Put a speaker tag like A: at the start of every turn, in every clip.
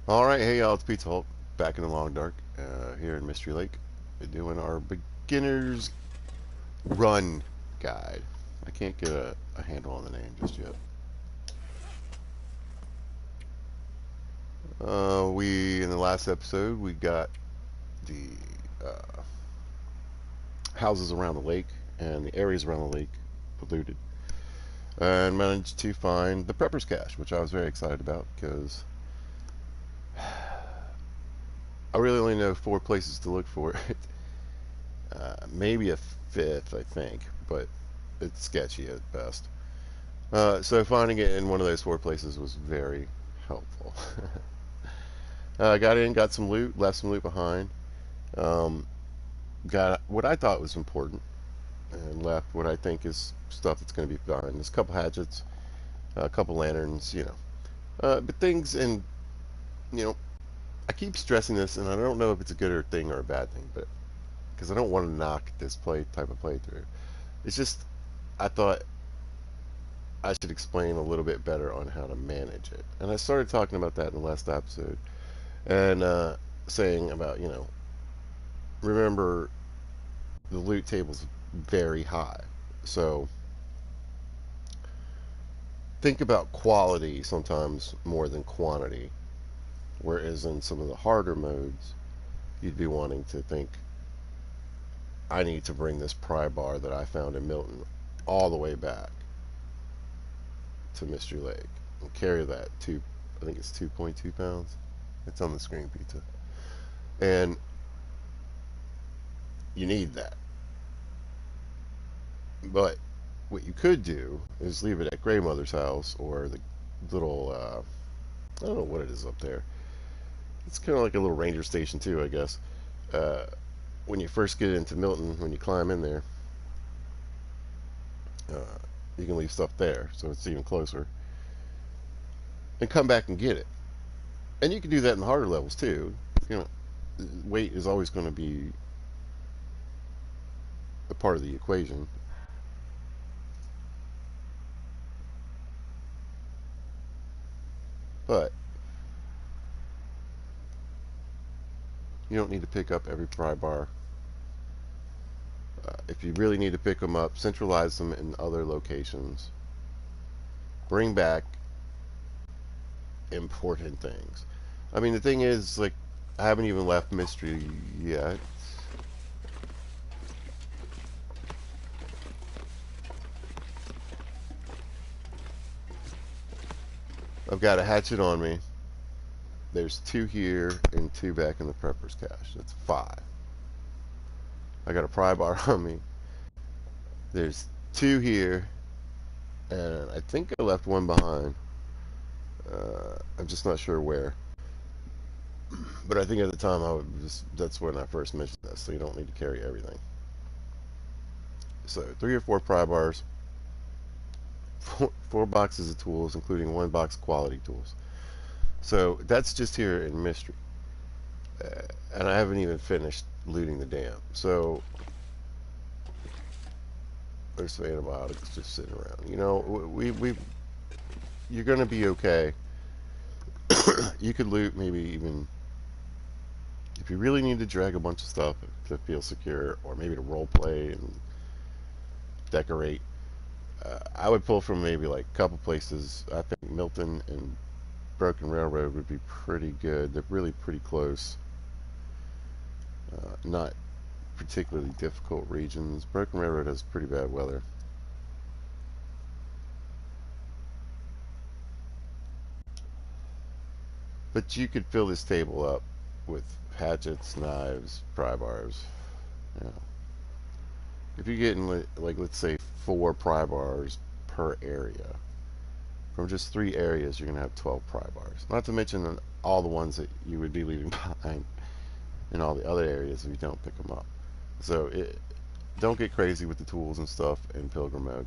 A: All right, hey y'all, it's Pizza Hulk back in the long dark here in Mystery Lake. We're doing our beginner's run guide. I can't get a handle on the name just yet. We in the last episode we got the uh, houses around the lake and the areas around the lake polluted, and managed to find the Prepper's Cache, which I was very excited about because I really only know four places to look for it. Maybe a fifth, I think, but it's sketchy at best. So finding it in one of those four places was very helpful. Got in, got some loot, left some loot behind. Um, got what I thought was important, and left what I think is stuff that's going to be fine. There's a couple hatchets, a couple lanterns, but things, and you know, I keep stressing this, and I don't know if it's a good or thing or a bad thing, but because I don't want to knock this type of playthrough. It's just I thought I should explain a little bit better on how to manage it. And I started talking about that in the last episode, and saying about, remember the loot table's very high. So think about quality sometimes more than quantity. Whereas in some of the harder modes, you'd be wanting to think, I need to bring this pry bar that I found in Milton all the way back to Mystery Lake and carry that I think it's 2.2 pounds. It's on the screen, pizza. And you need that. But what you could do is leave it at Grandmother's house or the little, I don't know what it is up there. It's kind of like a little ranger station, too, I guess. Uh, when you first get into Milton, when you climb in there, uh, you can leave stuff there, so it's even closer, and come back and get it. And you can do that in the harder levels, too. You know, weight is always going to be a part of the equation. But you don't need to pick up every pry bar. If you really need to pick them up, centralize them in other locations. Bring back important things. I mean, the thing is, like, I haven't even left Mystery yet. I've got a hatchet on me. There's two here and two back in the Prepper's Cache. That's five. I got a pry bar on me. There's two here, and I think I left one behind. I'm just not sure where. But I think at the time that's when I first mentioned this, so you don't need to carry everything. So three or four pry bars, four boxes of tools, including one box of quality tools. So that's just here in Mystery. And I haven't even finished looting the dam. So there's some antibiotics just sitting around. You're gonna be okay. You could loot maybe even if you really need to drag a bunch of stuff to feel secure, or maybe to role play and decorate. I would pull from maybe like a couple places. I think Milton and Broken Railroad would be pretty good. They're really pretty close. Not particularly difficult regions. Broken Railroad has pretty bad weather. But you could fill this table up with hatchets, knives, pry bars. You know. If you're getting, like, let's say, four pry bars per area, from just three areas, you're going to have 12 pry bars. Not to mention all the ones that you would be leaving behind in all the other areas if you don't pick them up. So don't get crazy with the tools and stuff in Pilgrim mode.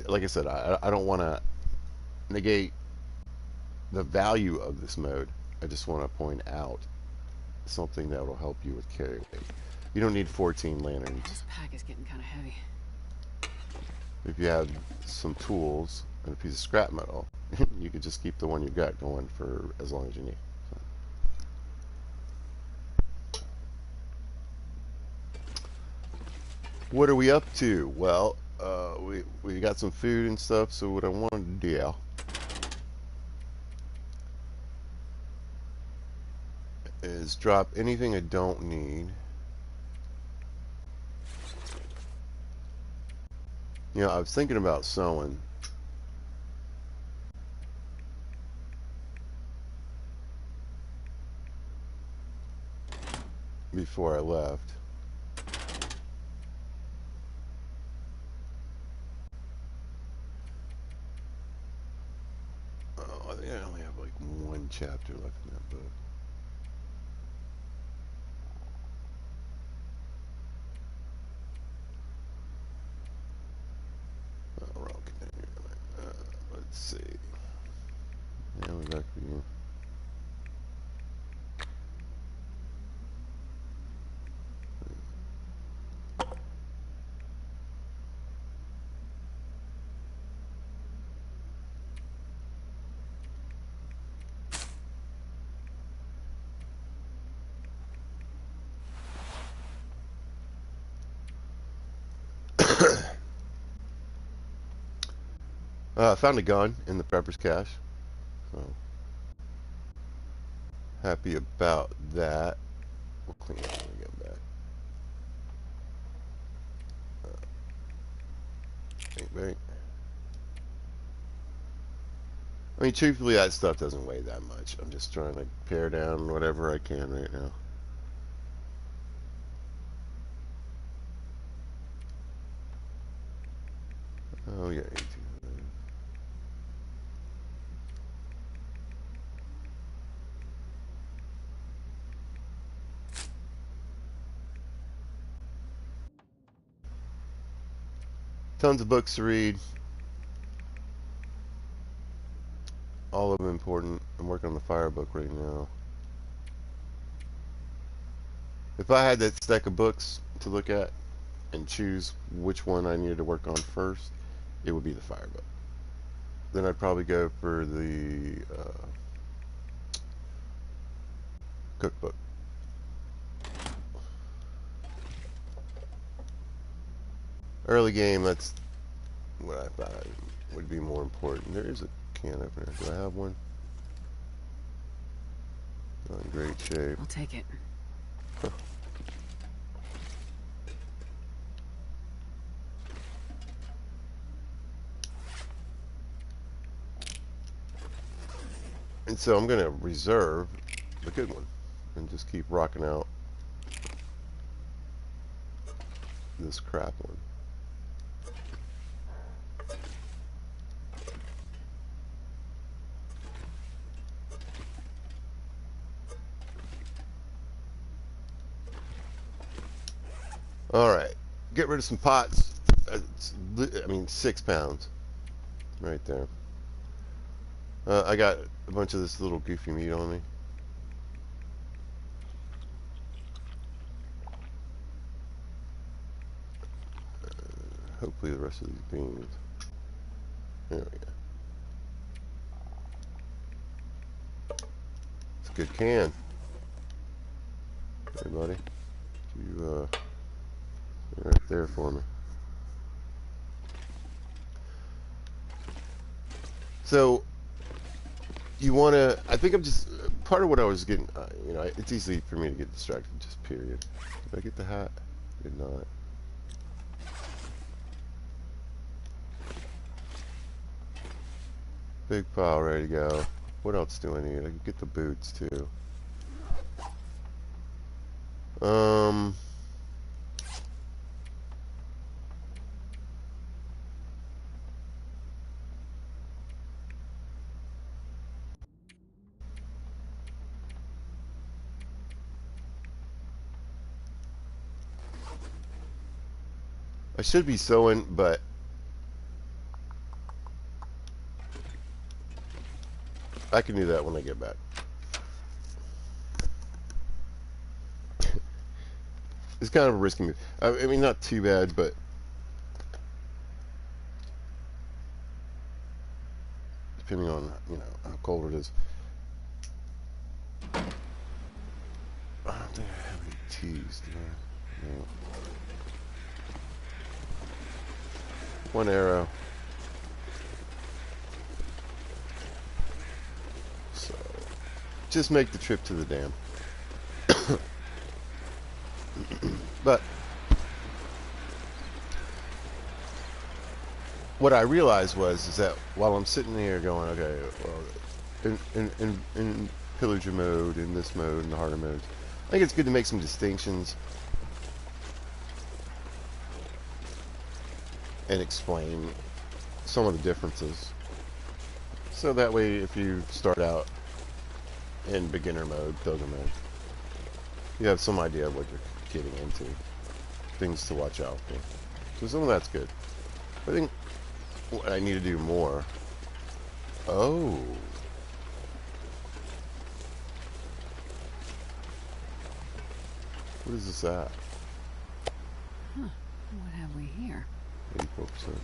A: Like I said, I don't want to negate the value of this mode. I just want to point out something that will help you with carry weight. You don't need 14 lanterns.
B: This pack is getting kind of heavy.
A: If you have some tools and a piece of scrap metal, you could just keep the one you got going for as long as you need. What are we up to? Well, we got some food and stuff. So what I wanted to do is drop anything I don't need. You know, I was thinking about sewing. Before I left. Oh, I think I only have like one chapter left in that book. Oh, wrong container. Let's see. Yeah, we're back for you. I found a gun in the prepper's cache. So happy about that. We'll clean it when we get back. Bang, bang. I mean, truthfully, that stuff doesn't weigh that much. I'm just trying to pare down whatever I can right now. Oh, yeah, 1800. Tons of books to read. All of them important. I'm working on the fire book right now. If I had that stack of books to look at and choose which one I needed to work on first, it would be the fire book. Then I'd probably go for the cookbook. Early game, that's what I thought would be more important. There is a can opener. Do I have one? Not in great shape.
B: I'll take it.
A: Huh. And so I'm going to reserve the good one and just keep rocking out this crap one. All right, get rid of some pots. I mean, 6 pounds right there. I got a bunch of this little goofy meat on me. Hopefully the rest of these beans. There we go. It's a good can. Hey, buddy. You, right there for me. So, you want to, I think I'm just, part of what I was getting, you know, it's easy for me to get distracted, just period. Did I get the hat? Did not. Big pile ready to go. What else do I need? I can get the boots too. I should be sewing, but I can do that when I get back. It's kind of a risky move. I mean, not too bad, but depending on, you know, how cold it is. I don't think I have any teas, do I? No. one arrow. So, just make the trip to the dam. But what I realized is that while I'm sitting here going, okay, well, in pillager mode, in this mode, in the harder modes, I think it's good to make some distinctions and explain some of the differences. So that way, if you start out in beginner mode, pilgrim mode, you have some idea of what you're getting into, things to watch out for. So some of that's good. I think what I need to do more. Oh. What is this at?
B: Huh. What have we here?
A: 84%. Okay.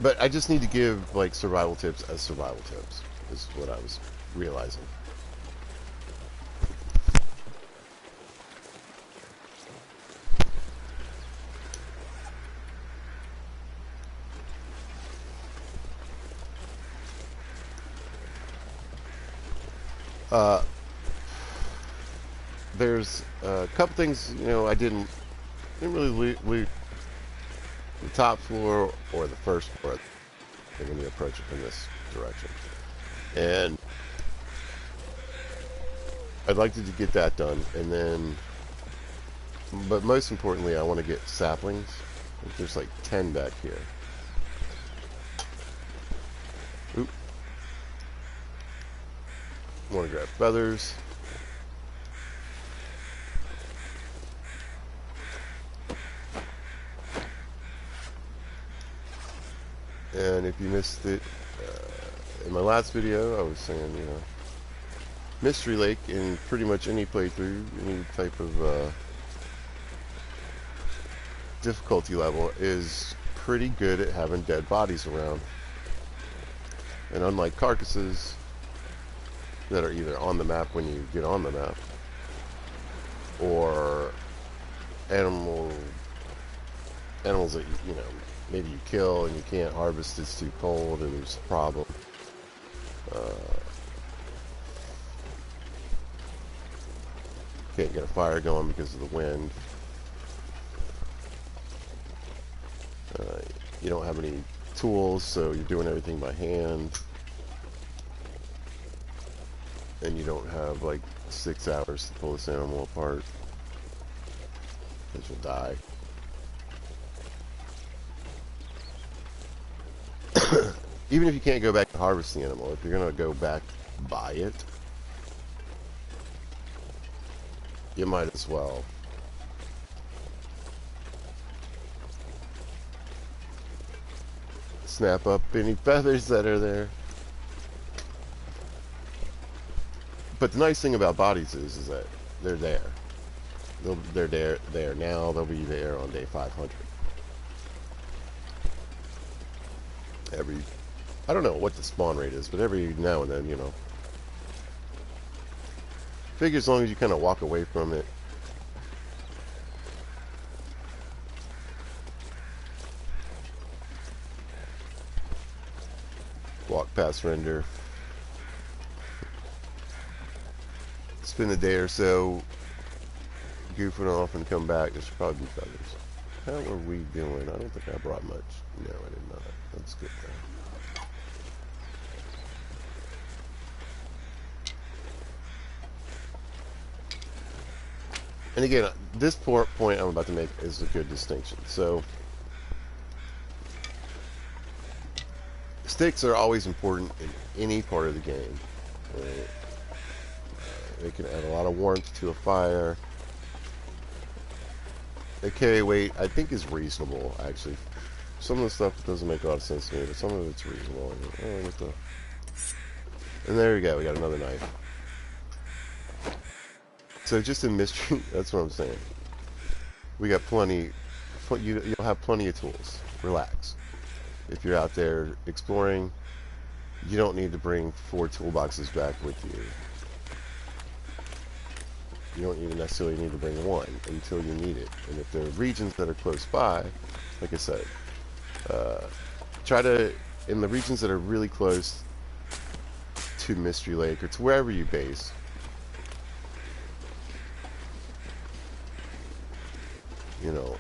A: But I just need to give like survival tips as survival tips. Is what I was realizing. There's a couple things, I didn't really loot the top floor or the first floor when you approach it from this direction. And I'd like to get that done, and then, but most importantly, I want to get saplings. There's like 10 back here. Oop. I want to grab feathers. And if you missed it, in my last video, I was saying, Mystery Lake in pretty much any playthrough, any type of difficulty level is pretty good at having dead bodies around. And unlike carcasses that are either on the map when you get on the map, or animals that maybe you kill and you can't harvest, it's too cold and there's a problem. Can't get a fire going because of the wind. You don't have any tools, so you're doing everything by hand. And you don't have like 6 hours to pull this animal apart, because you'll die. Even if you can't go back to harvest the animal, if you're going to go back buy it, you might as well. Snap up any feathers that are there. But the nice thing about bodies is that they're there. They're there now. They'll be there on day 500. I don't know what the spawn rate is, but every now and then, figure as long as you kind of walk away from it. Walk past render. Spend a day or so goofing off and come back. There should probably be feathers. How are we doing? I don't think I brought much. No, I did not. That's good though. And again, this point I'm about to make is a good distinction. So, sticks are always important in any part of the game. They can add a lot of warmth to a fire. They carry weight, I think, is reasonable, actually. Some of the stuff doesn't make a lot of sense to me, but some of it's reasonable. And there we go, we got another knife. So just in mystery, that's what I'm saying. We got plenty, you'll have plenty of tools. Relax. If you're out there exploring, you don't need to bring 4 toolboxes back with you. You don't even necessarily need to bring one until you need it. And if there are regions that are close by, like I said, uh, try to, in the regions that are really close to Mystery Lake or to wherever you base, you know,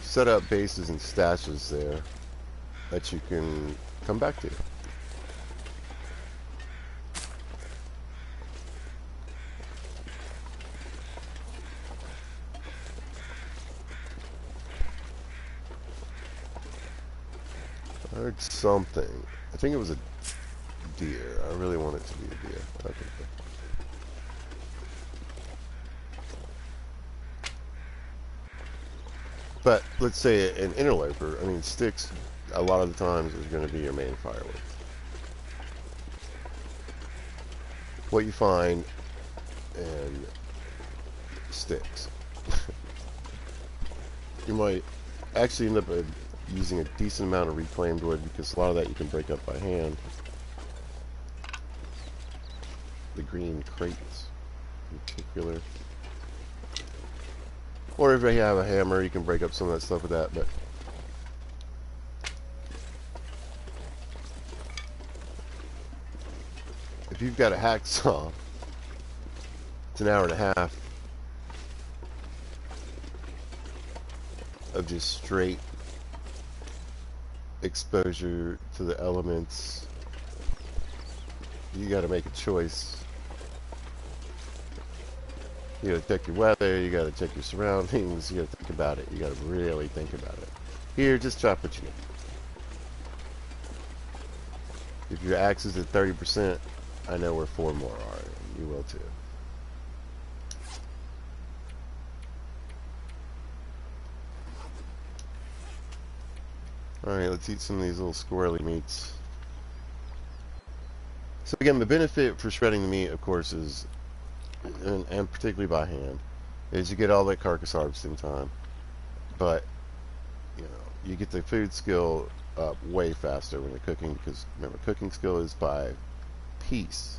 A: set up bases and stashes there that you can come back to. I heard something. I think it was a deer. I really want it to be a deer. Okay. But let's say an interloper. I mean, sticks a lot of the times is going to be your main firewood. What you find and sticks. You might actually end up using a decent amount of reclaimed wood because a lot of that you can break up by hand. The green crates in particular. Or if you have a hammer, you can break up some of that stuff with that, but if you've got a hacksaw, it's an hour and a half of just straight exposure to the elements. You got to make a choice. You got to check your weather, you got to check your surroundings, you got to think about it. You got to really think about it. Here, just chop what you need. If your axe is at 30%, I know where 4 more are. You will too. Alright, let's eat some of these little squirrely meats. So again, the benefit for shredding the meat, of course, is, and particularly by hand, is you get all that carcass harvesting time. But, you know, you get the food skill up way faster when you're cooking because, remember, cooking skill is by piece.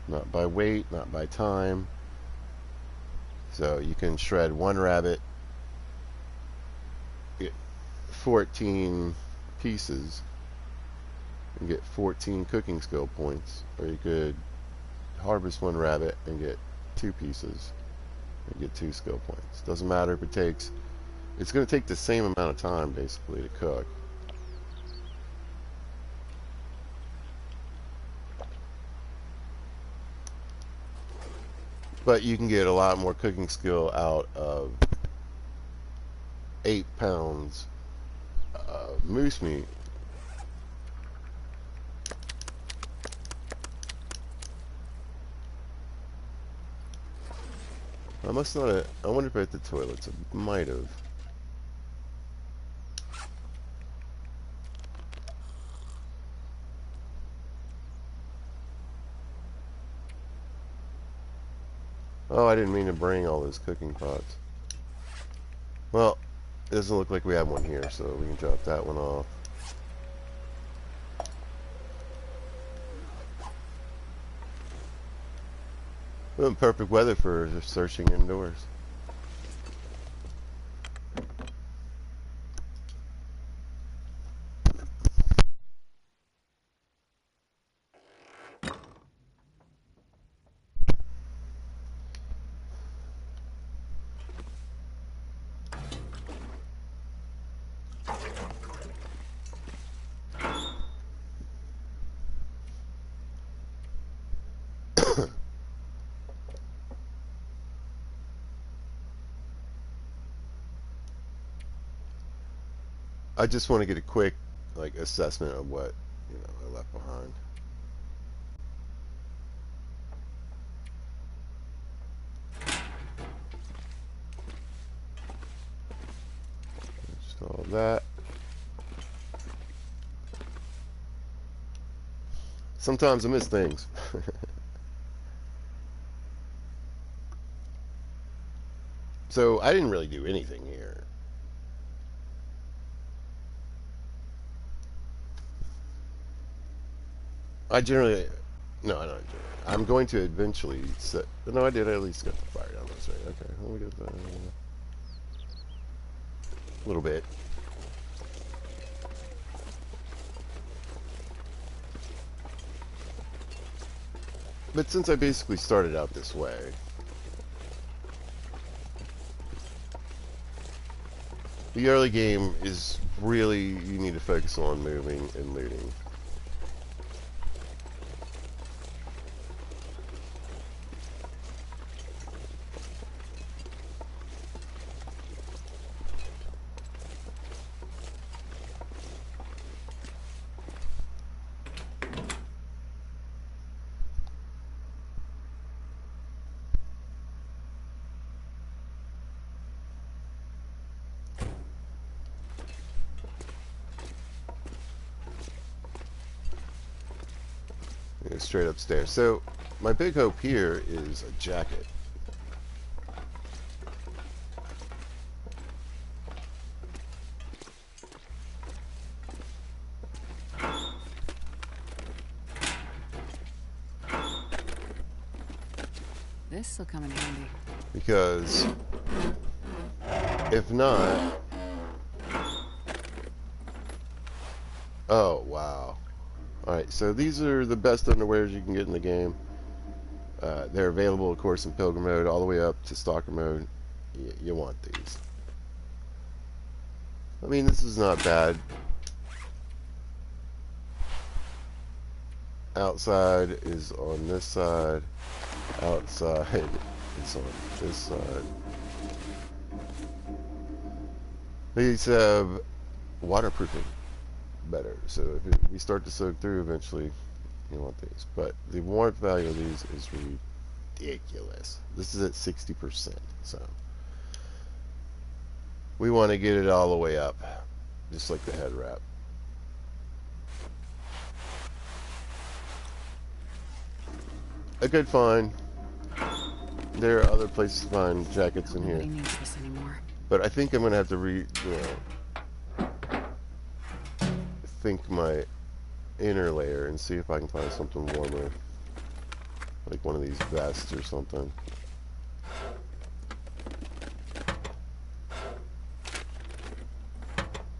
A: Not by weight, not by time. So you can shred one rabbit, get 14 pieces, and get 14 cooking skill points. Or you could harvest one rabbit and get 2 pieces and get 2 skill points. Doesn't matter if it takes, it's going to take the same amount of time basically to cook. But you can get a lot more cooking skill out of 8 pounds of moose meat. I must not have, I wonder if I hit the toilets. I might have. Oh, I didn't mean to bring all those cooking pots. Well, it doesn't look like we have one here, so we can drop that one off. Well, perfect weather for searching indoors. I just want to get a quick like assessment of what I left behind. Just all that. Sometimes I miss things. So I didn't really do anything here. I generally, no, I don't. I'm going to eventually set. No, I did. I at least got the fire down. That's right. Okay, let me get that a little bit. But since I basically started out this way, the early game is really you need to focus on moving and looting. You know, straight upstairs. So my big hope here is a jacket.
B: This'll come in handy.
A: Because if not, oh wow. Alright, so these are the best underwears you can get in the game. They're available, of course, in Pilgrim mode all the way up to Stalker mode. You want these. I mean, this is not bad. Outside is on this side. Outside is on this side. These have waterproofing better. So if we start to soak through eventually, you want these. But the warmth value of these is ridiculous. This is at 60%. So we want to get it all the way up, just like the head wrap. A good find. There are other places to find jackets in here.
B: Nobody needs this anymore.
A: But I think I'm going to have to think my inner layer and see if I can find something warmer. Like one of these vests or something.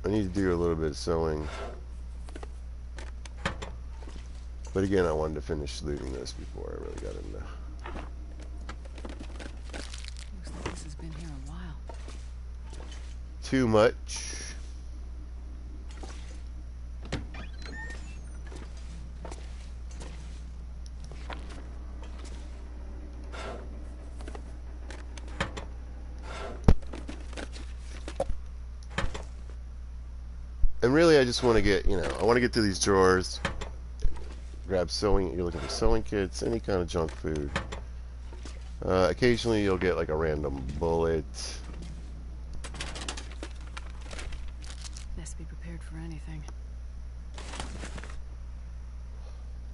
A: I need to do a little bit of sewing. But again, I wanted to finish looting this before I really got into.
B: Looks like this has been here a while.
A: Too much. And really, I just want to get, I want to get to these drawers, grab sewing. You're looking for sewing kits, any kind of junk food. Occasionally, you'll get like a random bullet.
B: Best be prepared for anything.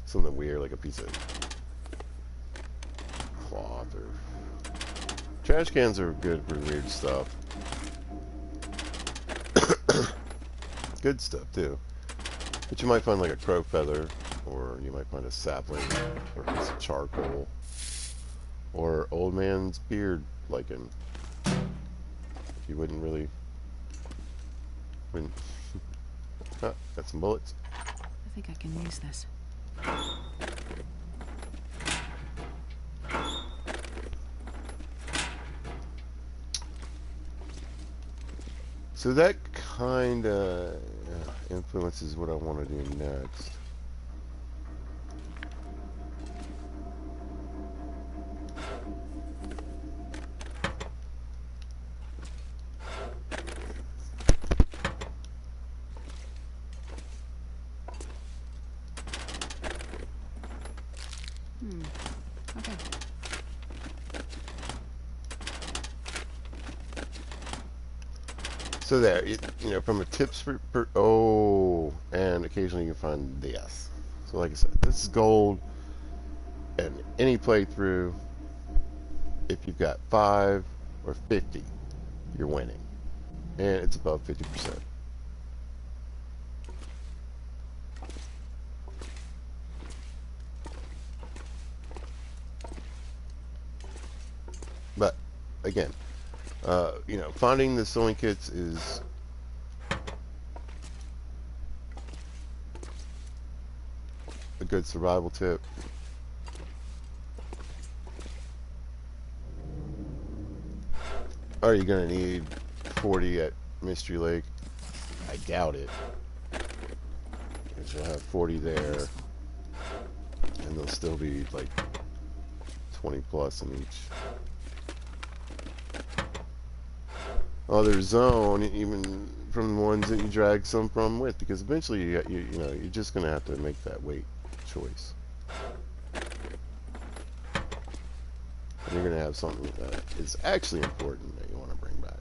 A: Something weird, like a piece of cloth or trash cans are good for weird stuff. Good stuff too. But you might find like a crow feather, or you might find a sapling, or a piece of charcoal, or old man's beard lichen. You wouldn't. Ah, got some bullets.
B: I think I can use this.
A: So that kind of influences what I want to do next.
B: Okay.
A: So there, from a tips and occasionally you find this. So like I said, this is gold, and any playthrough, if you've got 5 or 50, you're winning, and it's above 50%. again, you know, finding the sewing kits is a good survival tip. Are you going to need 40 at Mystery Lake? I doubt it. Because you'll have 40 there,
B: Useful.
A: and they'll still be like 20 plus in each other zone, even from the ones that you drag some from with, because eventually you know, you're just going to have to make that weight choice. And you're going to have something that is actually important that you want to bring back.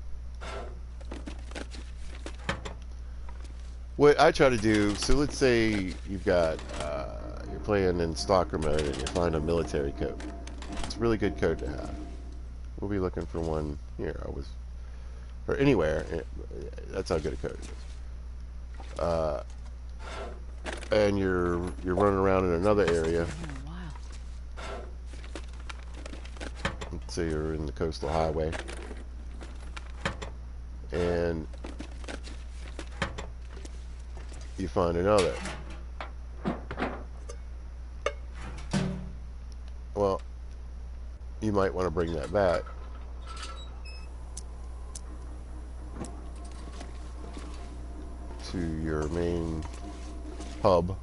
A: What I try to do, so let's say you've got, you're playing in stalker mode and you find a military coat. It's a really good coat to have. We'll be looking for one here. Or anywhere. That's how good a coat it is. And you're running around in another area.
B: Been here a while.
A: Let's say you're in the coastal highway, and you find another. Well, you might want to bring that back to your main hub.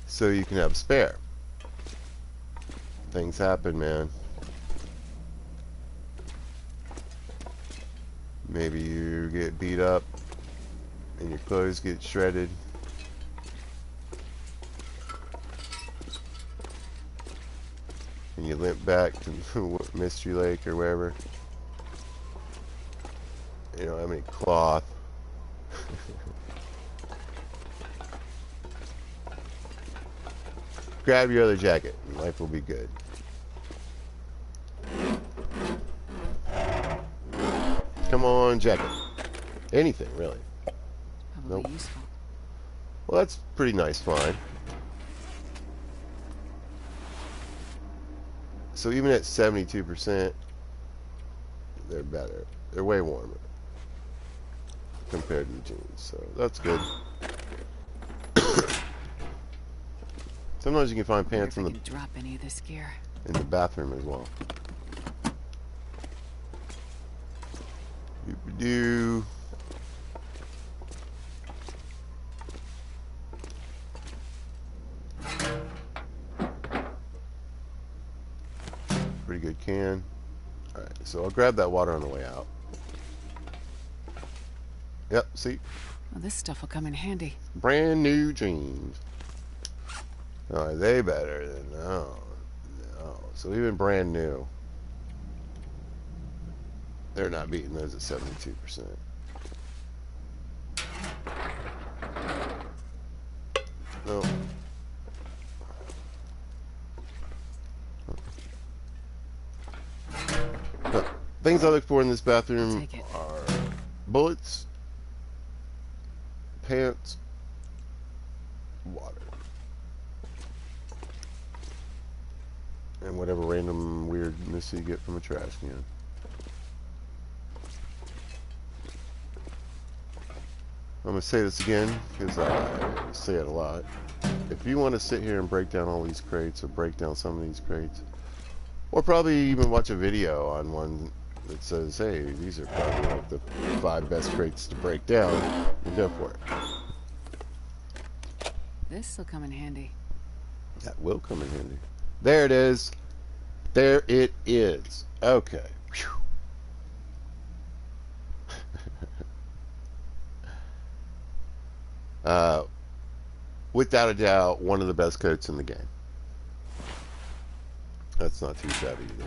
A: So you can have a spare. Things happen, man. Maybe you get beat up and your clothes get shredded. And you limp back to Mystery Lake or wherever. You don't have any cloth. Grab your other jacket and life will be good. Come on, jacket. Anything, really.
B: Probably
A: Nope.
B: useful.
A: Well, that's pretty nice find. So even at 72%, they're better. They're way warmer compared to the jeans. So that's good. Sometimes you can find
B: I wonder
A: pants
B: if I can drop any of this gear.
A: in the bathroom as well. Do pretty good can. All right, so I'll grab that water on the way out. Yep, see,
B: Well, this stuff will come in handy.
A: brand new jeans. Are they better than no? No. So even brand new, they're not beating those at 72%. No. Things I look for in this bathroom
B: Take it.
A: are bullets, pants, water, and whatever random weirdness you get from a trash can. I'm going to say this again because I say it a lot. If you want to sit here and break down all these crates or break down some of these crates, or probably even watch a video on one that says, hey, these are probably like the 5 best crates to break down, you go for it.
B: This will come in handy.
A: That will come in handy. There it is. There it is. Okay. Whew. Without a doubt, one of the best coats in the game. That's not too shabby either.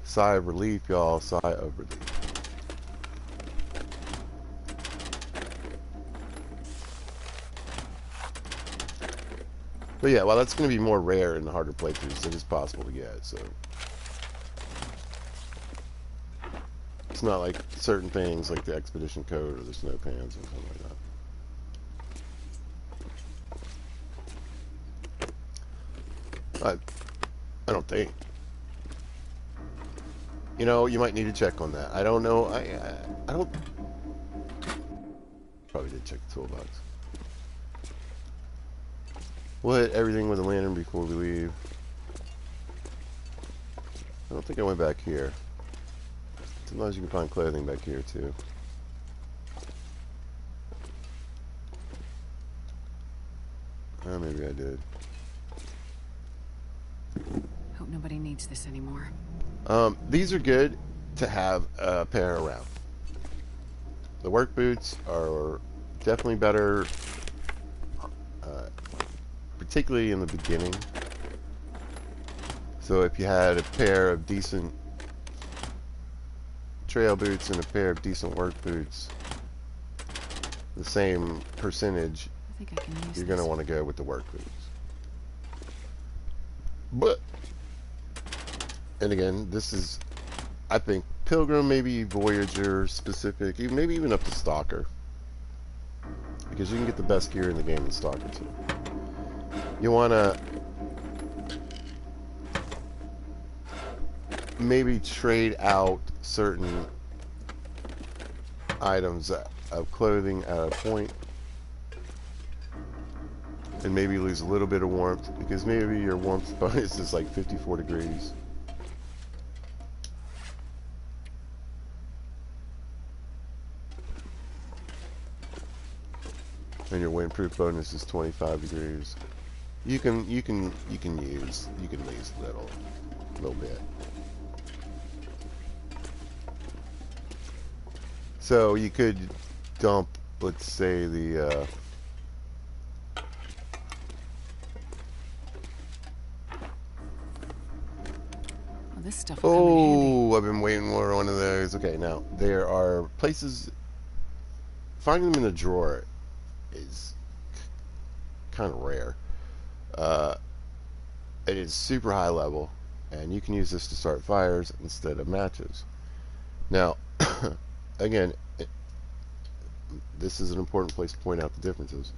A: Sigh of relief, y'all. Sigh of relief. But yeah, well, that's going to be more rare in the harder playthroughs. It is possible to get, so it's not like certain things like the expedition code or the snow pans or something like that. I don't think. You know, you might need to check on that. I don't know. I don't. Probably did check the toolbox. We'll hit everything with a lantern before we leave. I don't think I went back here. Sometimes you can find clothing back here too. Maybe I did.
B: Hope nobody needs this anymore.
A: These are good to have a pair around. The work boots are definitely better, particularly in the beginning. So if you had a pair of decent trail boots and a pair of decent work boots, the same percentage,
B: I think I can use
A: you're going to want to go with the work boots. But, and again, this is, I think, Pilgrim, maybe Voyager specific, maybe even up to Stalker. Because you can get the best gear in the game in Stalker too. You want to maybe trade out certain items of clothing at a point and maybe lose a little bit of warmth, because maybe your warmth bonus is like 54 degrees. And your windproof bonus is 25 degrees. You can lose a little bit. So you could dump, let's say, the
B: well, this stuff will come in handy.
A: I've been waiting for one of those. Okay, now there are places. Finding them in a drawer is kind of rare. It is super high level, and you can use this to start fires instead of matches. Now, again, this is an important place to point out the differences.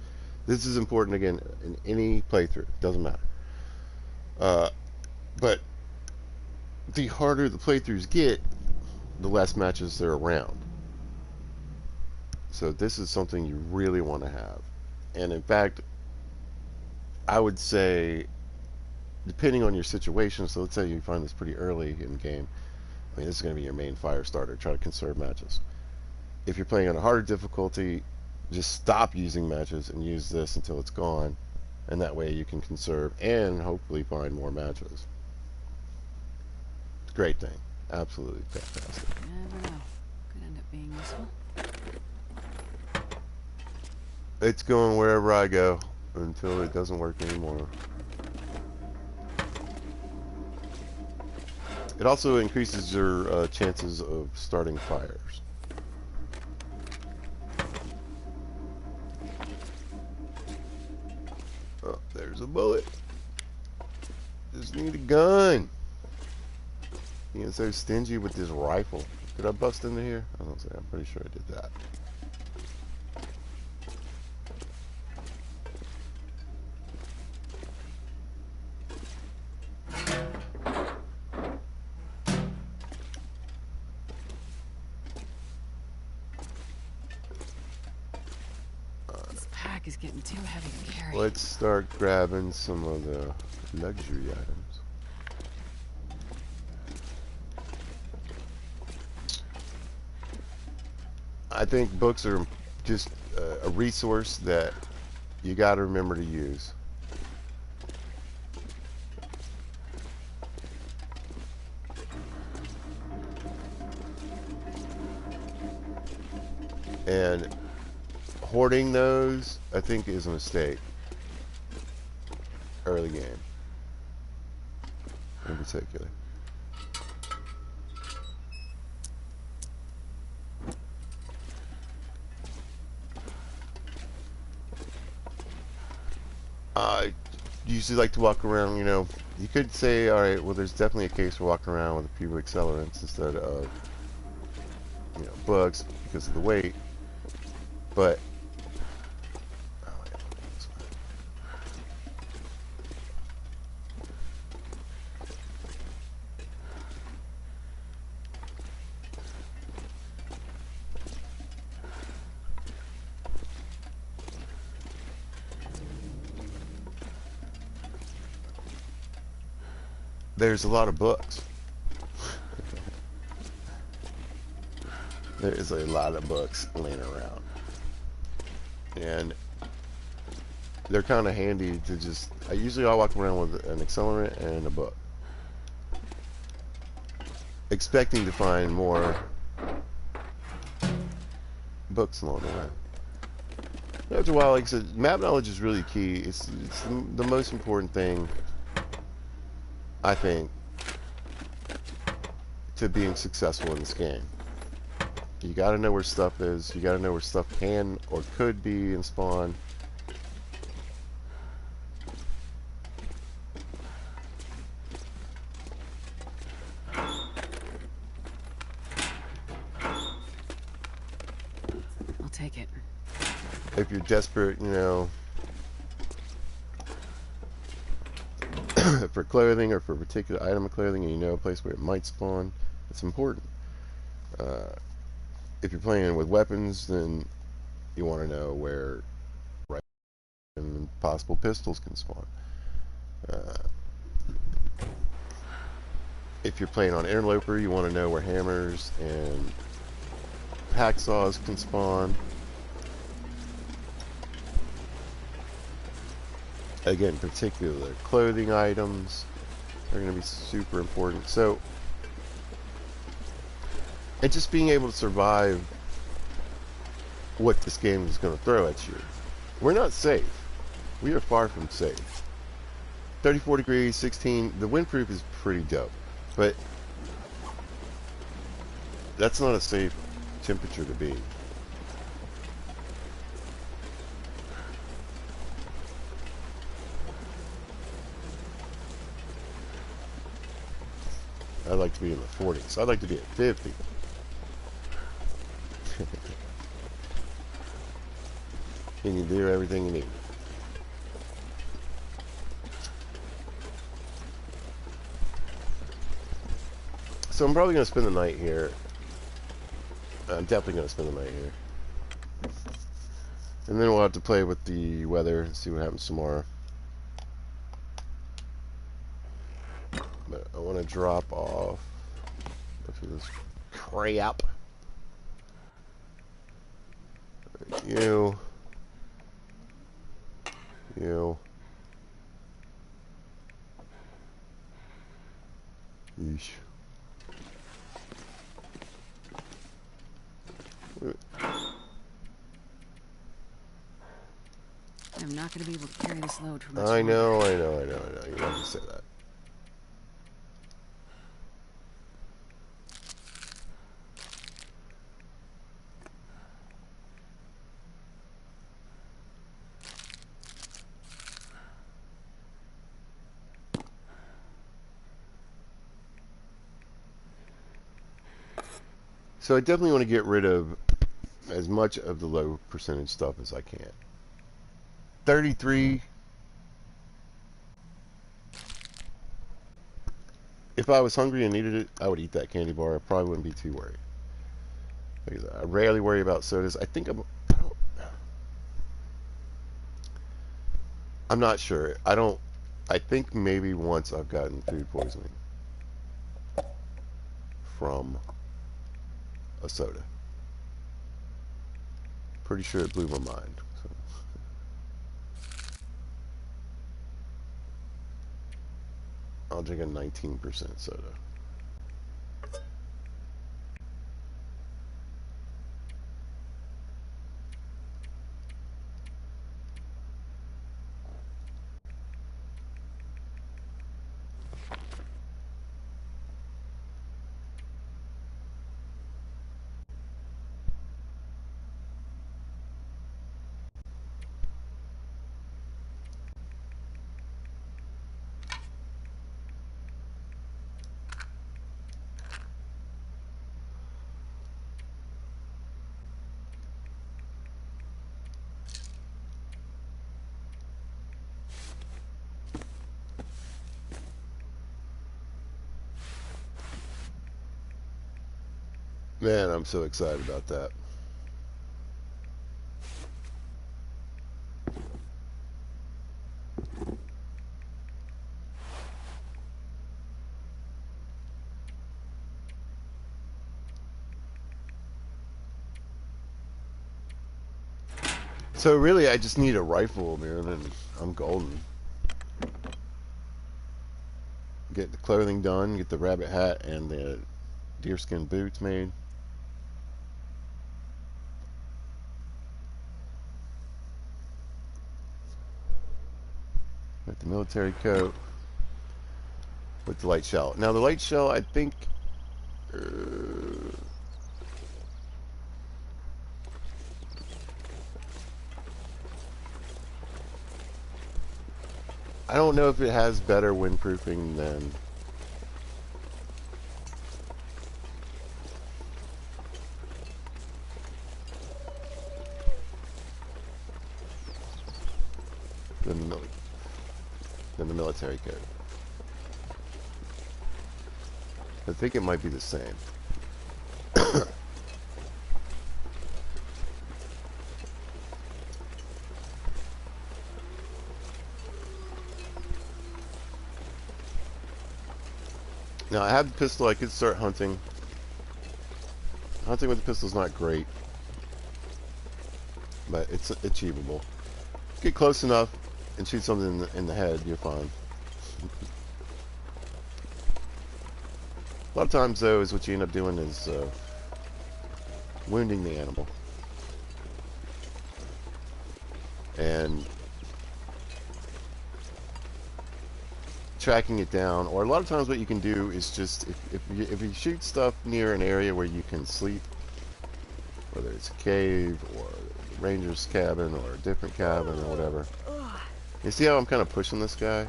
A: This is important, again, in any playthrough. Doesn't matter. But the harder the playthroughs get, the less matches there are around. So this is something you really want to have. And in fact, I would say, depending on your situation, so let's say you find this pretty early in the game, I mean, this is going to be your main fire starter. Try to conserve matches. If you're playing on a harder difficulty, just stop using matches and use this until it's gone, and that way you can conserve and hopefully find more matches. Great thing. Absolutely fantastic.
B: You never know. Could end up being useful.
A: It's going wherever I go until it doesn't work anymore. It also increases your chances of starting fires. Oh, there's a bullet. Just need a gun. Being so stingy with this rifle. Did I bust into here? I don't say. I'm pretty sure I did that.
B: This pack is getting too heavy to carry.
A: Let's start grabbing some of the luxury items. I think books are just a resource that you got to remember to use. And hoarding those, I think, is a mistake. Early game, in particular. usually like to walk around, you could say, all right, well, there's definitely a case for walking around with a few accelerants instead of, books because of the weight. But oh, yeah, there's a lot of books. There is a lot of books laying around, and they're kind of handy to just. I'll walk around with an accelerant and a book, expecting to find more books along the way. After a while, like I said, map knowledge is really key. It's the most important thing, I think, to being successful in this game. You got to know where stuff is. You got to know where stuff can or could be in spawn.
B: I'll take it.
A: If you're desperate, for clothing or for a particular item of clothing, and you know a place where it might spawn, it's important. Uh, if you're playing with weapons, then you want to know where rifles and possible pistols can spawn. Uh, if you're playing on interloper, you want to know where hammers and hacksaws can spawn. Again, particular clothing items are going to be super important. So, and just being able to survive what this game is going to throw at you. We're not safe. We are far from safe. 34 degrees, 16. The windproof is pretty dope, but that's not a safe temperature to be. I'd like to be in the 40s. I'd like to be at 50. And you do everything you need. So I'm probably going to spend the night here. I'm definitely going to spend the night here. And then we'll have to play with the weather and see what happens tomorrow. But I want to drop off of this crap. You. You. Yeesh.
B: I'm not going to be able to carry this load for much
A: I
B: longer.
A: know. You love to say that. So I definitely want to get rid of as much of the low percentage stuff as I can. 33. If I was hungry and needed it, I would eat that candy bar. I probably wouldn't be too worried. I rarely worry about sodas. I'm not sure. I think maybe once I've gotten food poisoning from a soda. Pretty sure it blew my mind. So I'll drink a 19% soda. Man, I'm so excited about that. So really, I just need a rifle, man, and I'm golden. Get the clothing done, get the rabbit hat and the deerskin boots made. Get the military coat with the light shell. Now the light shell, I think, uh, I don't know if it has better windproofing than the, than the military coat. I think it might be the same. Now I have the pistol. I could start hunting. Hunting with the pistol is not great, but it's achievable. Get close enough and shoot something in the head, you're fine. A lot of times, though, is what you end up doing is wounding the animal and tracking it down. Or a lot of times, what you can do is just if you shoot stuff near an area where you can sleep, whether it's a cave or a ranger's cabin or a different cabin or whatever. You see how I'm kind of pushing this guy?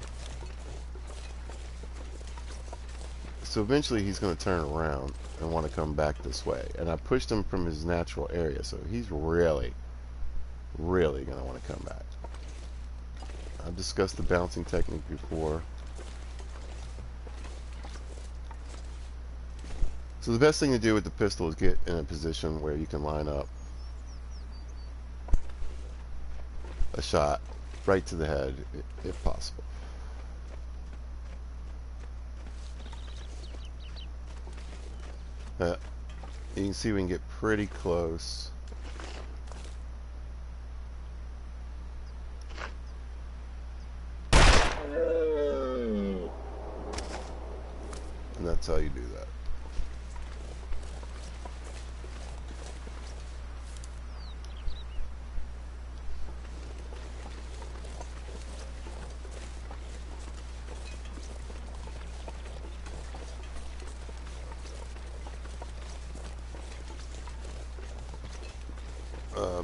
A: So eventually he's going to turn around and want to come back this way. And I pushed him from his natural area, so he's really, really going to want to come back. I've discussed the bouncing technique before. So the best thing to do with the pistol is get in a position where you can line up a shot right to the head, if possible. You can see we can get pretty close. And that's how you do that.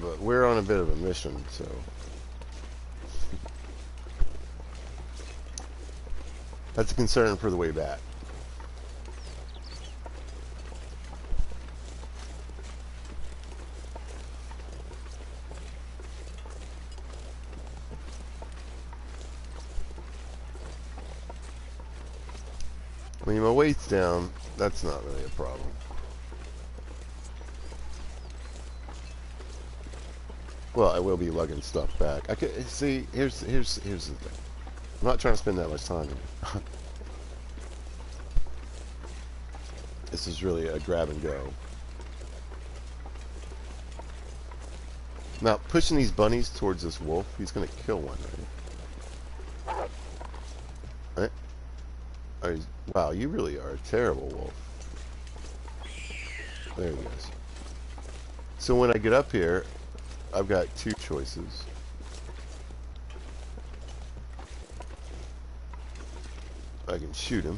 A: But we're on a bit of a mission, so that's a concern for the way back. When my weight's down, that's not really a problem. Well, I will be lugging stuff back. I could see. Here's the thing. I'm not trying to spend that much time here. This is really a grab and go. Now, pushing these bunnies towards this wolf, he's going to kill one, right? Right? Oh, wow, you really are a terrible wolf. There he goes. So when I get up here, I've got two choices. I can shoot him.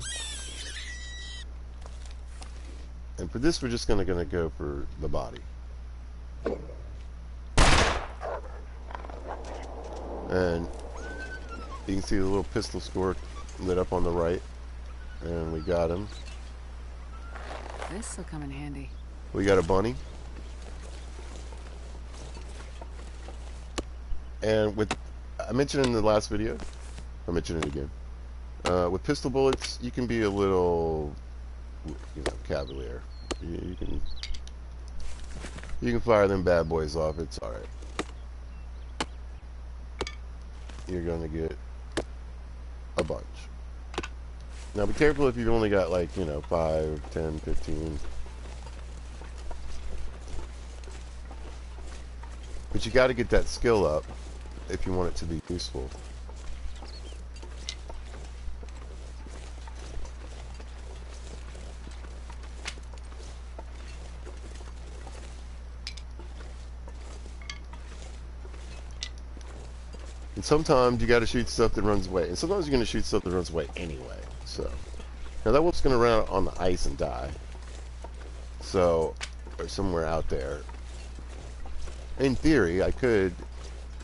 A: And for this, we're just gonna go for the body. And you can see the little pistol score lit up on the right. And we got him.
B: This'll come in handy.
A: We got a bunny. And with, I mentioned in the last video, I'll mention it again. With pistol bullets, you can be a little, cavalier. You can You can fire them bad boys off. It's alright. You're going to get a bunch. Now be careful if you've only got like, 5, 10, 15. But you got to get that skill up if you want it to be useful. And sometimes you got to shoot stuff that runs away. And sometimes you're going to shoot stuff that runs away anyway. So, now that wolf's going to run out on the ice and die. So, or somewhere out there. In theory, I could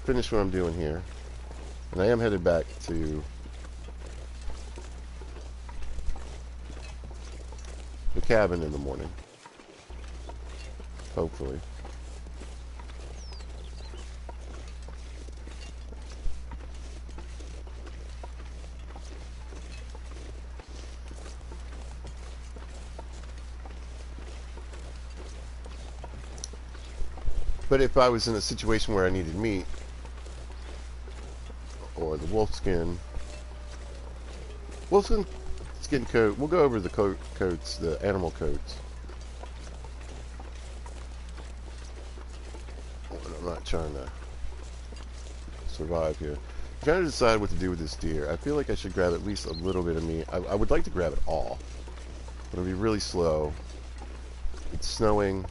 A: finish what I'm doing here. And I am headed back to the cabin in the morning. Hopefully. But if I was in a situation where I needed meat, or the wolfskin skin coat, we'll go over the coats, the animal coats. I'm not trying to survive here. I'm trying to decide what to do with this deer. I feel like I should grab at least a little bit of meat. I would like to grab it all, but it'll be really slow. It's snowing.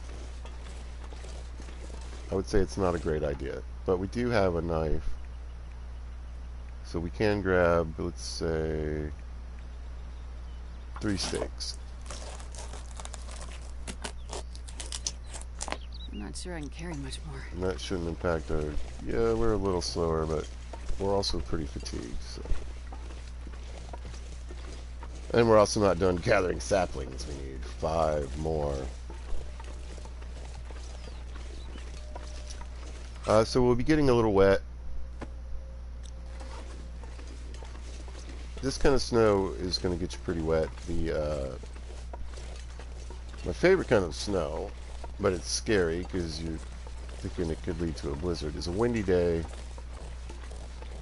A: I would say it's not a great idea, but we do have a knife, so we can grab, let's say, 3 steaks.
B: I'm not sure I can carry much more.
A: And that shouldn't impact our... Yeah, we're a little slower, but we're also pretty fatigued, so... And we're also not done gathering saplings. We need 5 more. So we'll be getting a little wet. This kind of snow is going to get you pretty wet. My favorite kind of snow, but it's scary because you're thinking it could lead to a blizzard, is a windy day.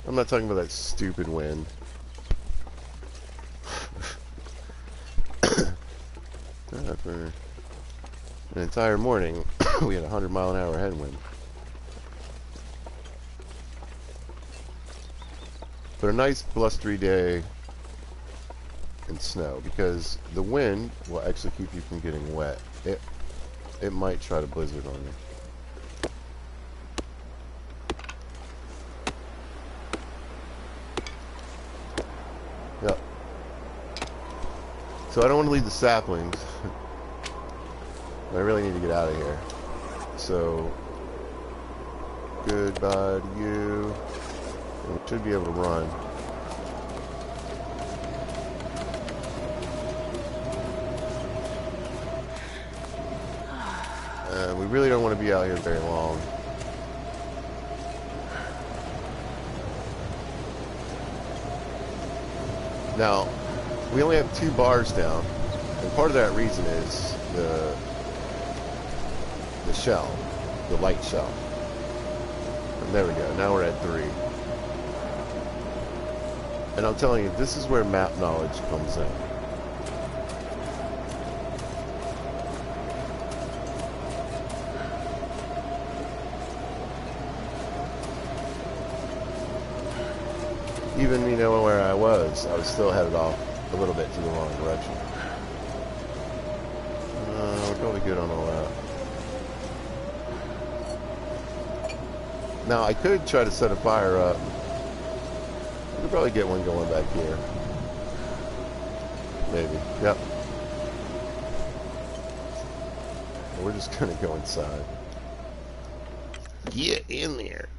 A: I'm not talking about that stupid wind. For an entire morning, we had a 100-mile-an-hour headwind. But a nice blustery day and snow, because the wind will actually keep you from getting wet. It might try to blizzard on you. Yep. So I don't want to leave the saplings. But I really need to get out of here. So goodbye to you. We should be able to run. We really don't want to be out here very long. Now, we only have 2 bars down, and part of that reason is the shell, the light shell. And there we go. Now we're at 3. And I'm telling you, this is where map knowledge comes in. Even, where I was still headed off a little bit to the wrong direction. We're probably good on all that. Now, I could try to set a fire up. We could probably get one going back here. Maybe. Yep. We're just gonna go inside. Get in there.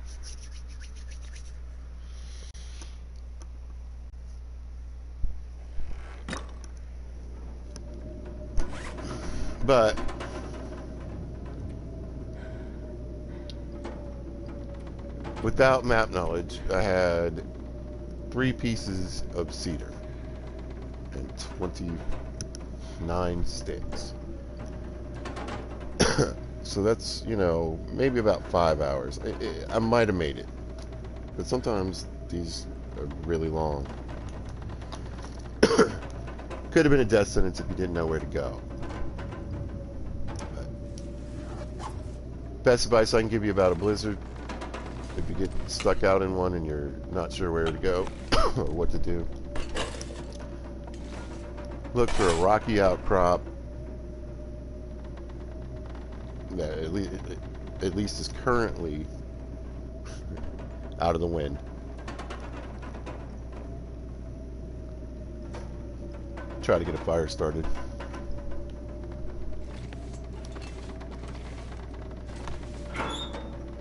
A: But without map knowledge, I had 3 pieces of cedar and 29 sticks. So that's, maybe about 5 hours. I might have made it, but sometimes these are really long. Could have been a death sentence if you didn't know where to go. But best advice I can give you about a blizzard: if you get stuck out in one and you're not sure where to go or what to do, look for a rocky outcrop that at least is currently out of the wind. Try to get a fire started.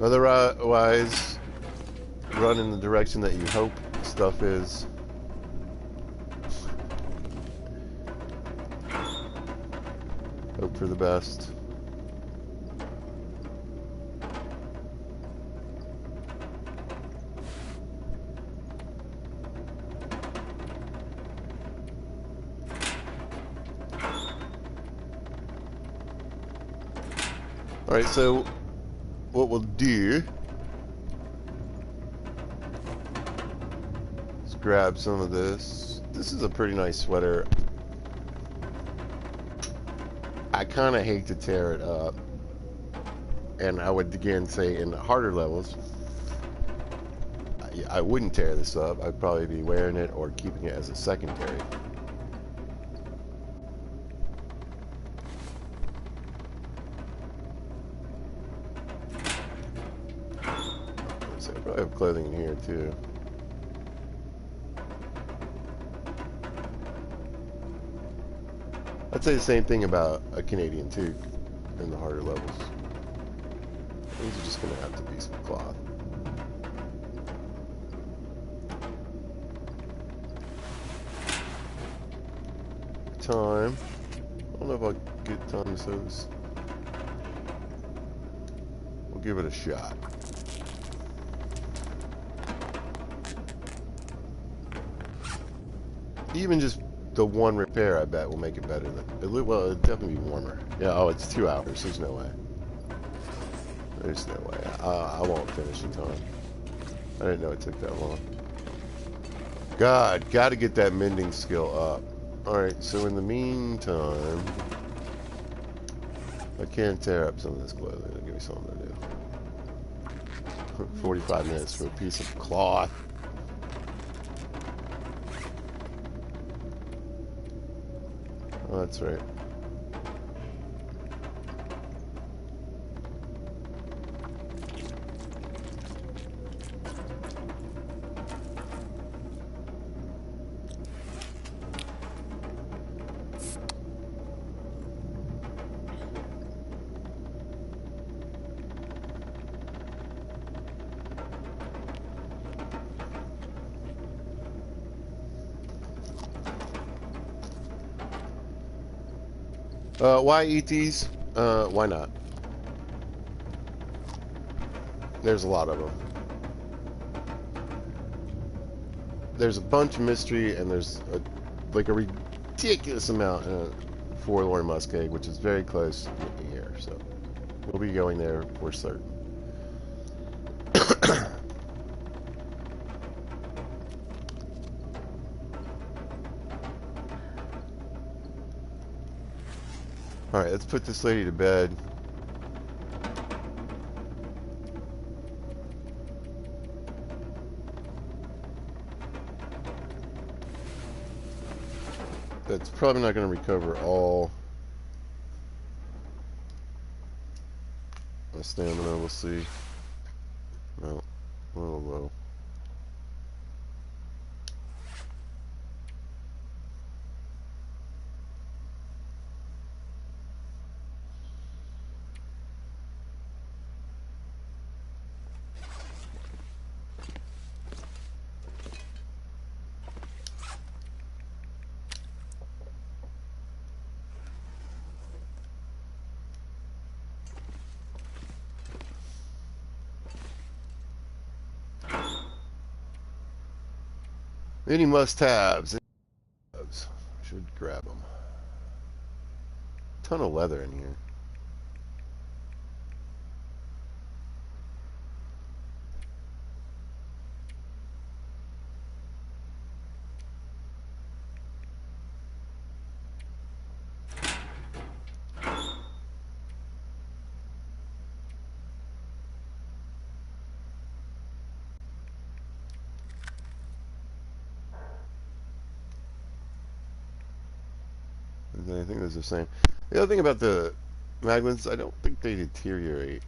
A: Otherwise, run in the direction that you hope stuff is. Hope for the best. Alright, so what we'll do is grab some of this. This is a pretty nice sweater. I kind of hate to tear it up. And I would again say in the harder levels, I wouldn't tear this up. I'd probably be wearing it or keeping it as a secondary. So I probably have clothing in here too. I'd say the same thing about a Canadian toque in the harder levels. These are just going to have to be some cloth. Time. I don't know if I'll get time to sew this. We'll give it a shot. Even just the one repair, I bet, will make it better. Well, it'll definitely be warmer. Yeah, oh, it's 2 hours. There's no way. There's no way. I won't finish in time. I didn't know it took that long. God, gotta get that mending skill up. Alright, so in the meantime, I can tear up some of this clothing. It'll give me something to do. 45 minutes for a piece of cloth. Oh, that's right. Why eat these? Why not? There's a lot of them. There's a bunch of mystery, and there's like a ridiculous amount in Forlorn Muskeg, which is very close here. So we'll be going there for certain. Alright, let's put this lady to bed. That's probably not going to recover all my stamina. We'll see. No, a little low. Any must-haves? Should grab them. Ton of leather in here. I think those are the same. The other thing about the magnets, I don't think they deteriorate.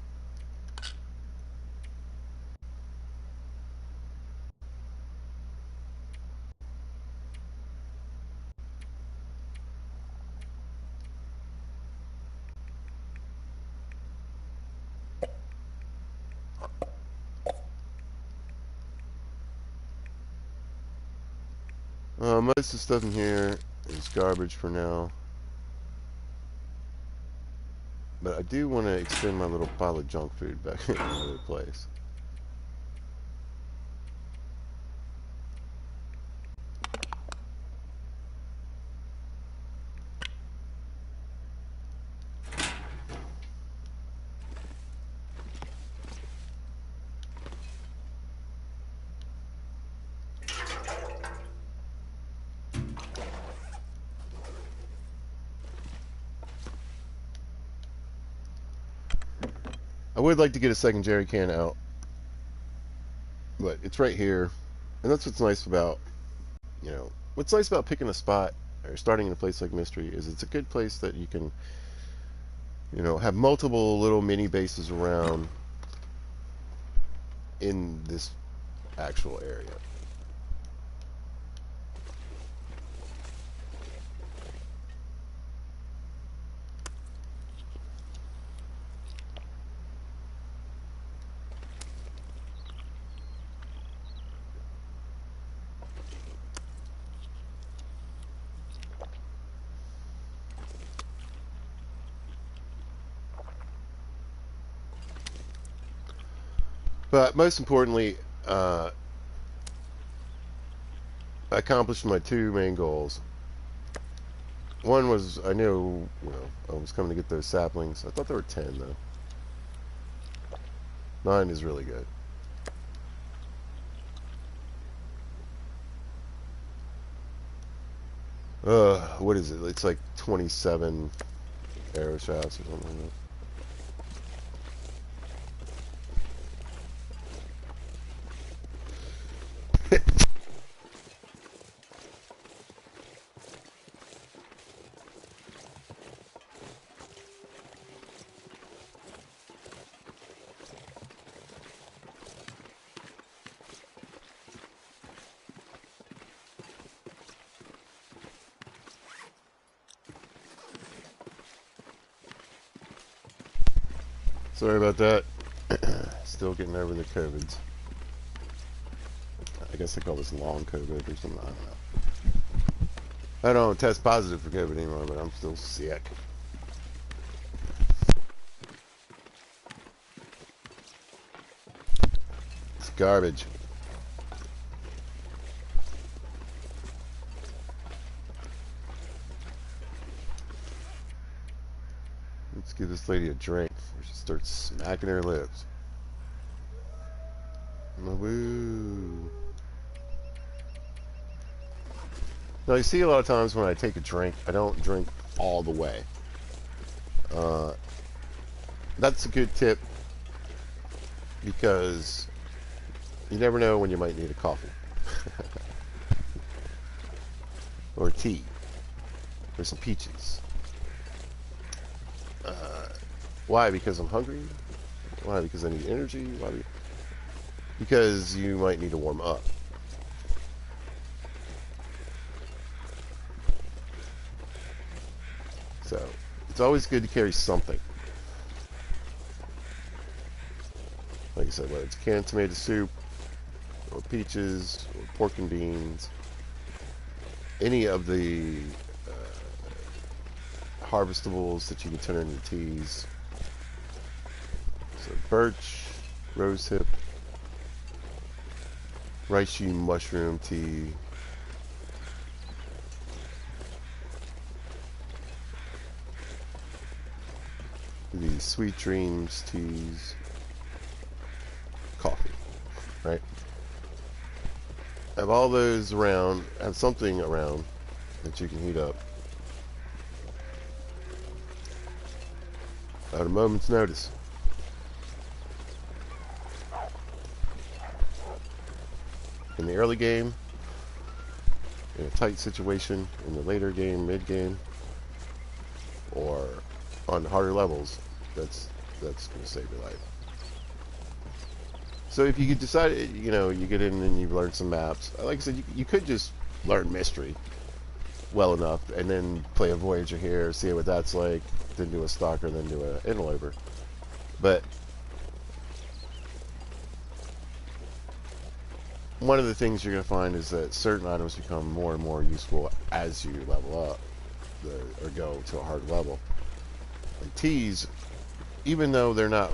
A: Most of the stuff in here is garbage for now. But I do want to extend my little pile of junk food back in another place. I would like to get a second jerry can out, but it's right here. And that's what's nice about, what's nice about picking a spot or starting in a place like Mystery is it's a good place that you can, have multiple little mini bases around in this actual area. But most importantly, I accomplished my two main goals. One was I knew, I was coming to get those saplings. I thought there were 10 though. 9 is really good. What is it? It's like 27 arrow shafts or something like that. Sorry about that. Still getting over the COVIDs. I guess they call this long COVID or something. I don't know. I don't test positive for COVID anymore, but I'm still sick. It's garbage. Let's give this lady a drink before she starts smacking her lips. Woo. Now, you see a lot of times when I take a drink, I don't drink all the way. That's a good tip because you never know when you might need a coffee or tea or some peaches. Why? Because I'm hungry? Why? Because I need energy? Why? Because you might need to warm up. So, it's always good to carry something. Like I said, whether it's canned tomato soup, or peaches, or pork and beans, any of the harvestables that you can turn into teas. So, birch, rosehip, reishi mushroom tea, these sweet dreams teas, coffee, right? Have all those around, have something around that you can heat up at a moment's notice. In the early game, in a tight situation, in the later game, mid game, or on harder levels, that's going to save your life. So if you could decide, you get in and you've learned some maps. Like I said, you could just learn mystery well enough and then play a Voyager here, see what that's like, then do a Stalker, then do an Interloper. But one of the things you're going to find is that certain items become more and more useful as you level up or go to a hard level. And T's, even though they're not,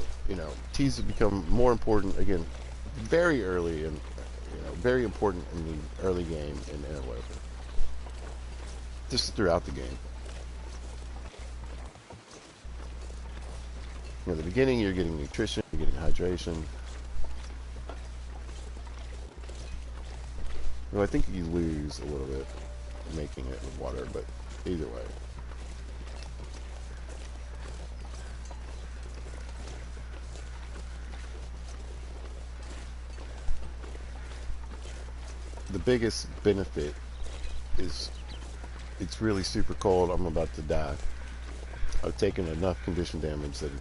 A: T's have become more important again very early and very important in the early game in Interloper, just throughout the game. At the beginning, you're getting nutrition, you're getting hydration. I think you lose a little bit making it with water, but either way. The biggest benefit is it's really super cold. I'm about to die. I've taken enough condition damage that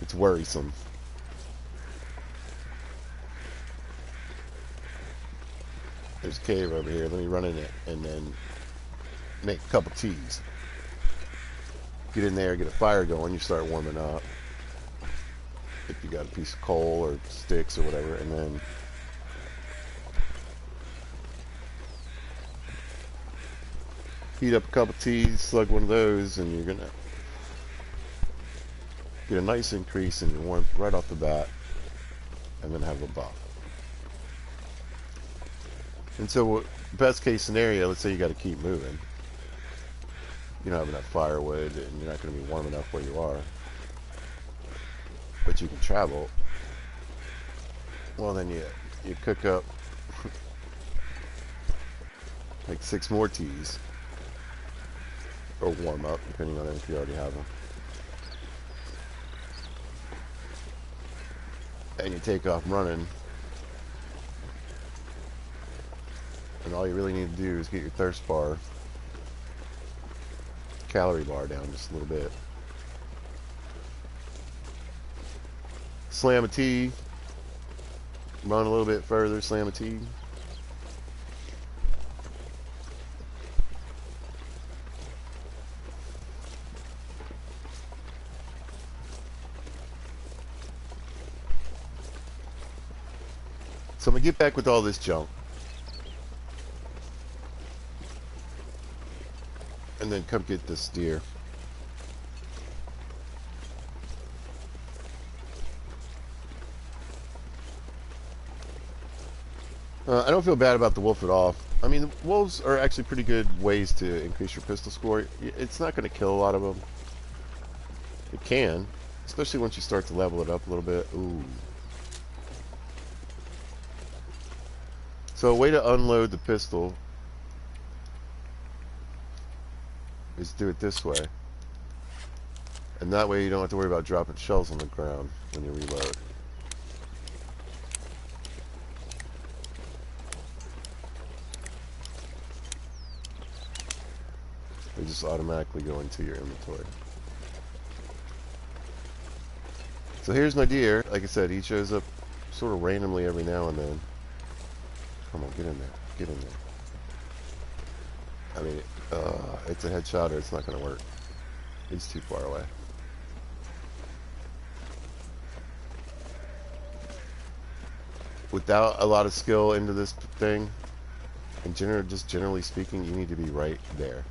A: it's worrisome. There's a cave over here. Let me run in it and then make a couple teas. Get in there, get a fire going. You start warming up. If you got a piece of coal or sticks or whatever, and then heat up a couple teas, slug one of those, and you're gonna get a nice increase in your warmth right off the bat, and then have a buff. And so, best case scenario, let's say you got to keep moving. You don't have enough firewood, and you're not going to be warm enough where you are, but you can travel. Well, then you cook up like 6 more teas, or warm up, depending on if you already have them. And you take off running. And all you really need to do is get your thirst bar, calorie bar down just a little bit. Slam a tea. Run a little bit further, slam a tea. So I'm going to get back with all this junk. And then come get this deer. I don't feel bad about the wolf at all. I mean, wolves are actually pretty good ways to increase your pistol score. It's not going to kill a lot of them. It can, especially once you start to level it up a little bit. Ooh. So a way to unload the pistol is do it this way. And that way you don't have to worry about dropping shells on the ground when you reload. They just automatically go into your inventory. So here's my deer. Like I said, he shows up sort of randomly every now and then. Come on, get in there. Get in there. I mean, it's a headshot or it's not going to work. He's too far away. Without a lot of skill into this thing, and just generally speaking, you need to be right there.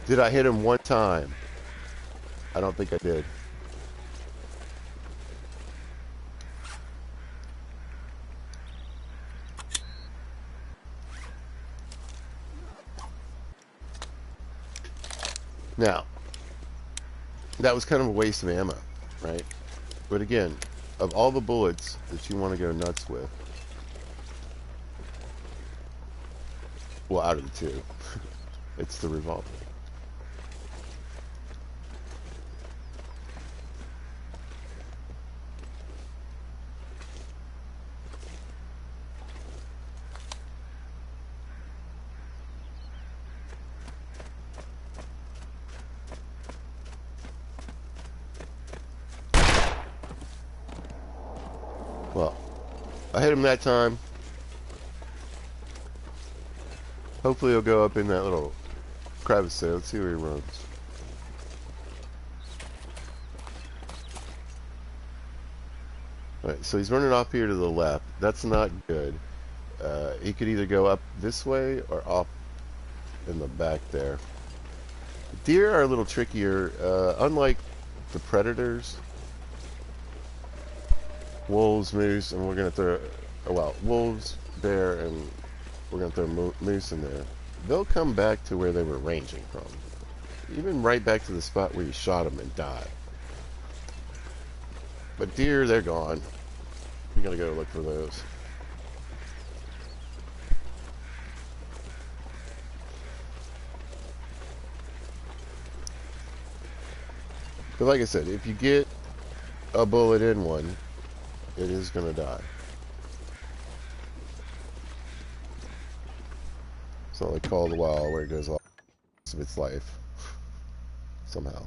A: Did I hit him one time? I don't think I did. Now, that was kind of a waste of ammo, right? But again, of all the bullets that you want to go nuts with, well, out of the two, it's the revolver. Well, I hit him that time. Hopefully he'll go up in that little crevice there. Let's see where he runs. Alright, so he's running off here to the left. That's not good. He could either go up this way or off in the back there. Deer are a little trickier. Unlike the predators, wolves, moose, and we're going to throw, well, wolves, bear, and we're going to throw moose in there. They'll come back to where they were ranging from. Even right back to the spot where you shot them and die. But deer, they're gone. We got to go look for those. But like I said, if you get a bullet in one, it is going to die. It's not like Call of the Wild where it goes off of its life somehow.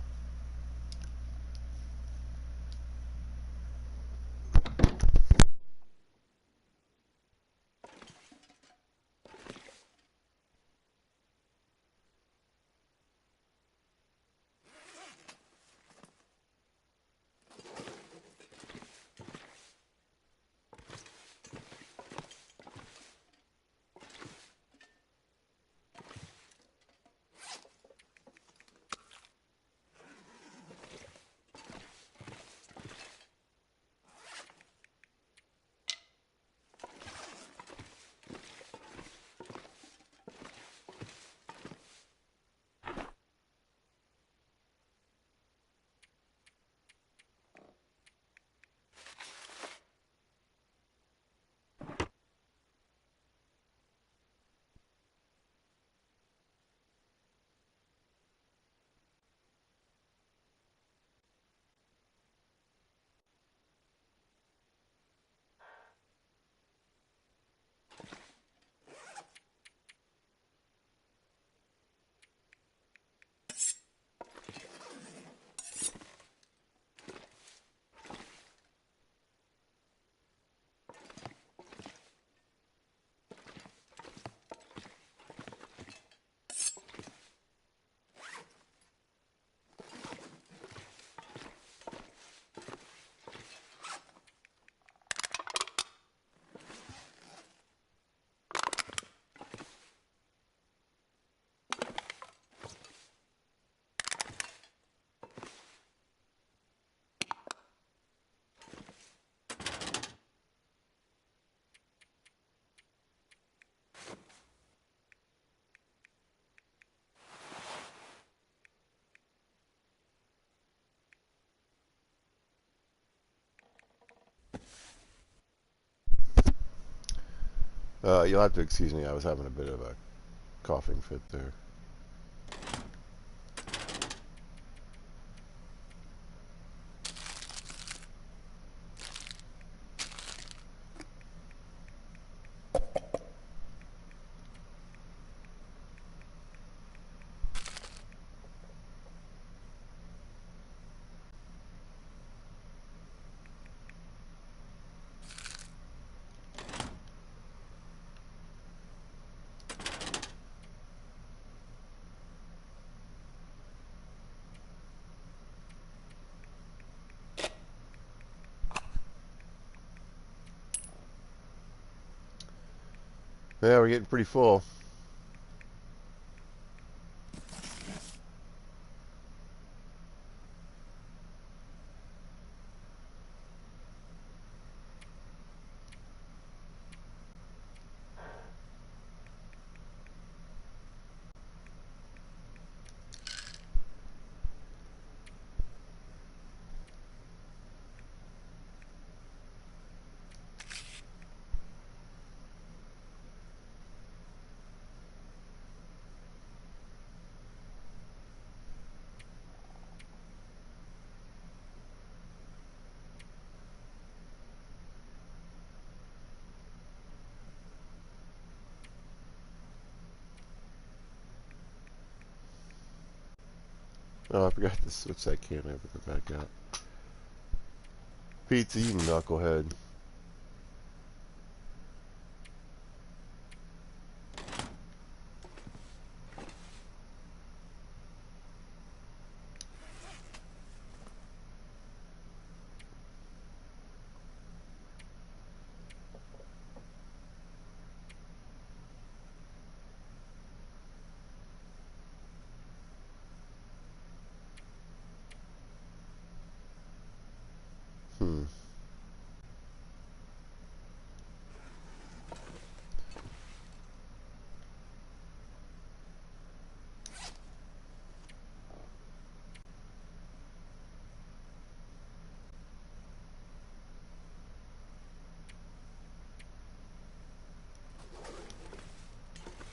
A: You'll have to excuse me. I was having a bit of a coughing fit there. Yeah, we're getting pretty full. Oh, I forgot to switch that can over back out. Pizza, you knucklehead.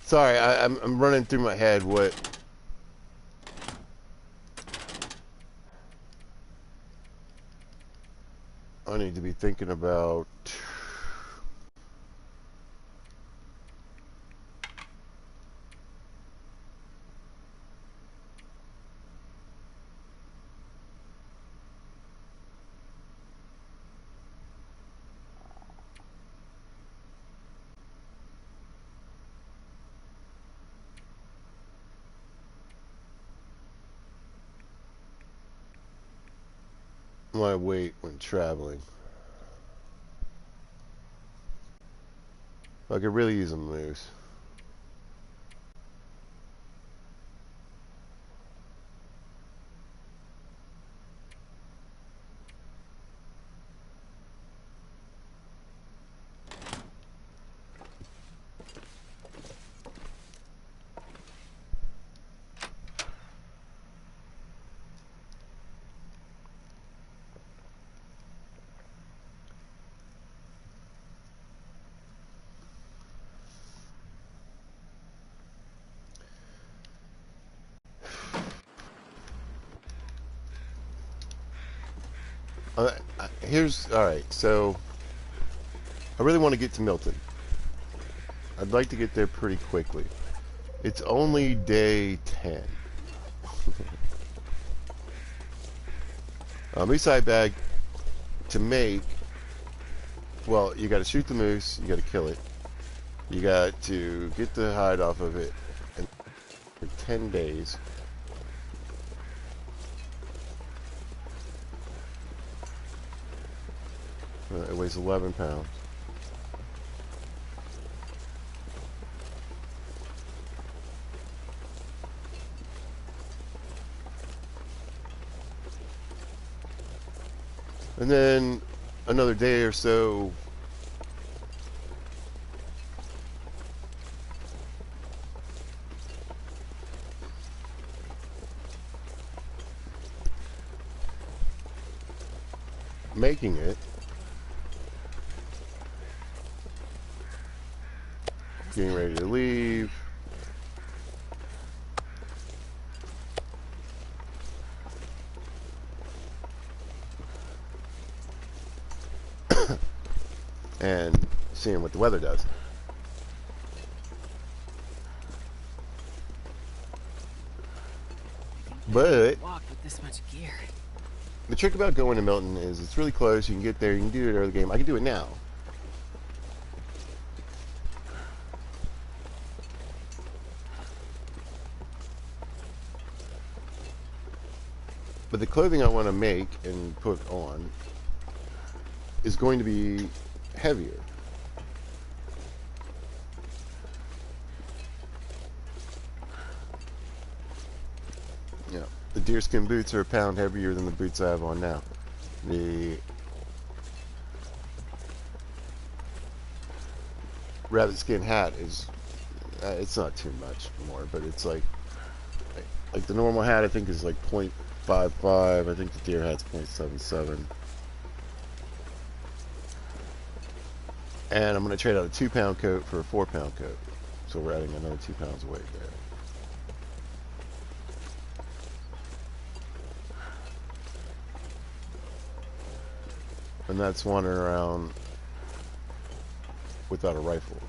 A: Sorry, I'm running through my head what I need to be thinking about. My weight when traveling. I could really use a moose. Here's all right. So I really want to get to Milton. I'd like to get there pretty quickly. It's only day 10. Moose eye bag to make. Well, you got to shoot the moose. You got to kill it. You got to get the hide off of it. And for 10 days. It weighs 11 pounds. And then another day or so making it, getting ready to leave. And seeing what the weather does. But
B: Walk with this much gear.
A: the trick about going to Milton is it's really close. You can get there. You can do it early game. I can do it now. But the clothing I want to make and put on is going to be heavier. Yeah, the deerskin boots are a pound heavier than the boots I have on now. The rabbit skin hat is, it's not too much more, but it's like the normal hat I think is like 0.55. I think the deer hat's 0.77. And I'm going to trade out a 2-pound coat for a 4-pound coat. So we're adding another 2 pounds of weight there. And that's wandering around without a rifle.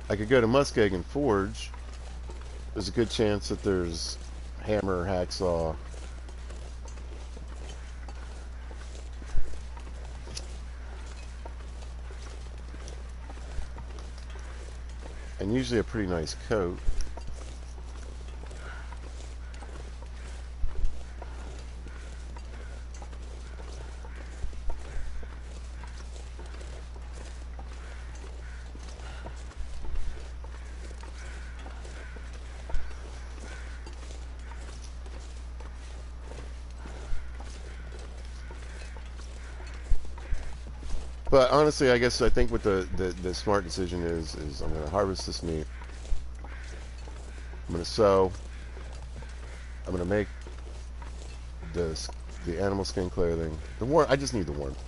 A: I could go to Muskegon Forge. There's a good chance that there's hammer, hacksaw, and usually a pretty nice coat. But honestly, I think what the smart decision is I'm going to harvest this meat. I'm going to sow. I'm going to make the the animal skin clothing. The warmth. I just need the warmth.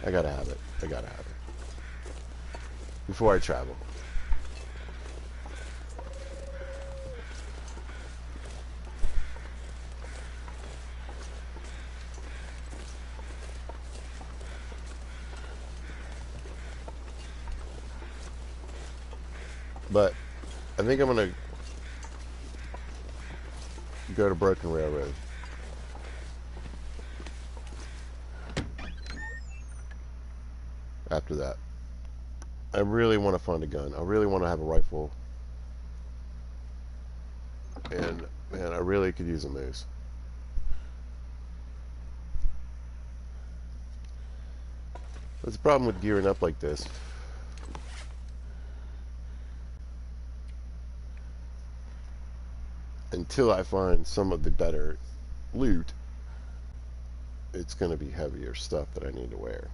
A: I gotta have it. I gotta have it before I travel. But I think I'm gonna go to Broken Railroad after that. I really want to find a gun. I really want to have a rifle, and man, I really could use a moose. That's the problem with gearing up like this. Until I find some of the better loot, it's going to be heavier stuff that I need to wear.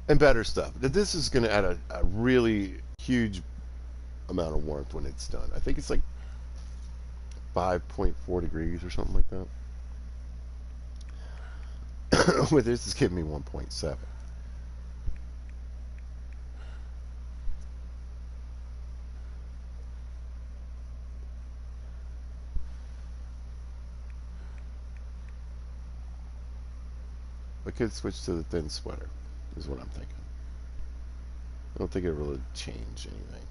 A: And better stuff. This is going to add a really huge amount of warmth when it's done. I think it's like 5.4 degrees or something like that. With this, it's giving me 1.7. I could switch to the thin sweater, is what I'm thinking. I don't think it really change anything.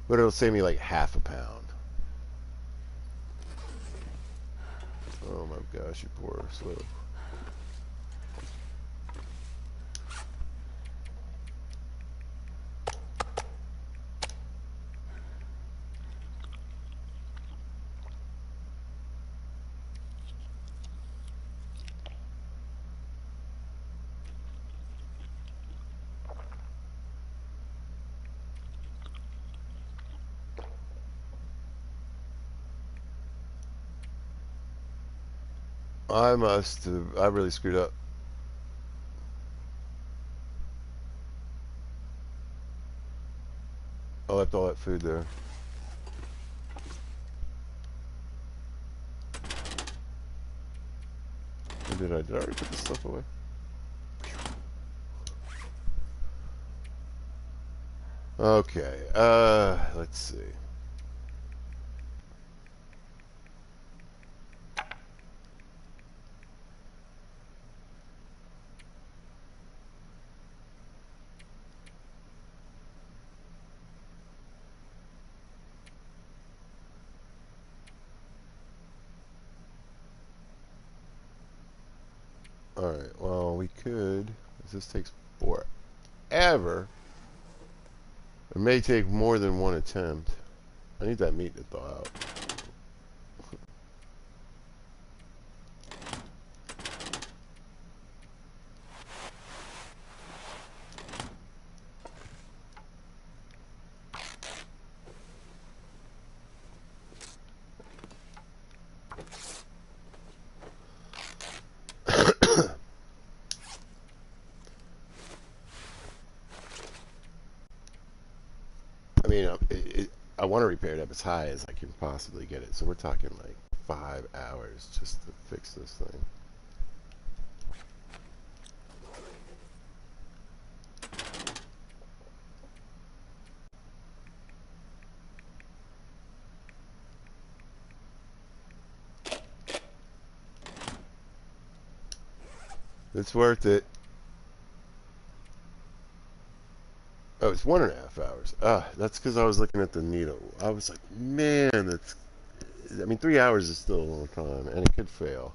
A: But it'll save me like half a pound. Oh my gosh, you poor slow. I really screwed up. I left all that food there. Or did I already put this stuff away? Okay, let's see. Alright, well, we could. This takes forever. It may take more than one attempt. I need that meat to thaw out. I mean, I want to repair it up as high as I can possibly get it. So we're talking like 5 hours just to fix this thing. It's worth it. Oh, it's 1.5 hours. Ah, that's because I was looking at the needle. I was like, man, that's. I mean, 3 hours is still a long time, and it could fail.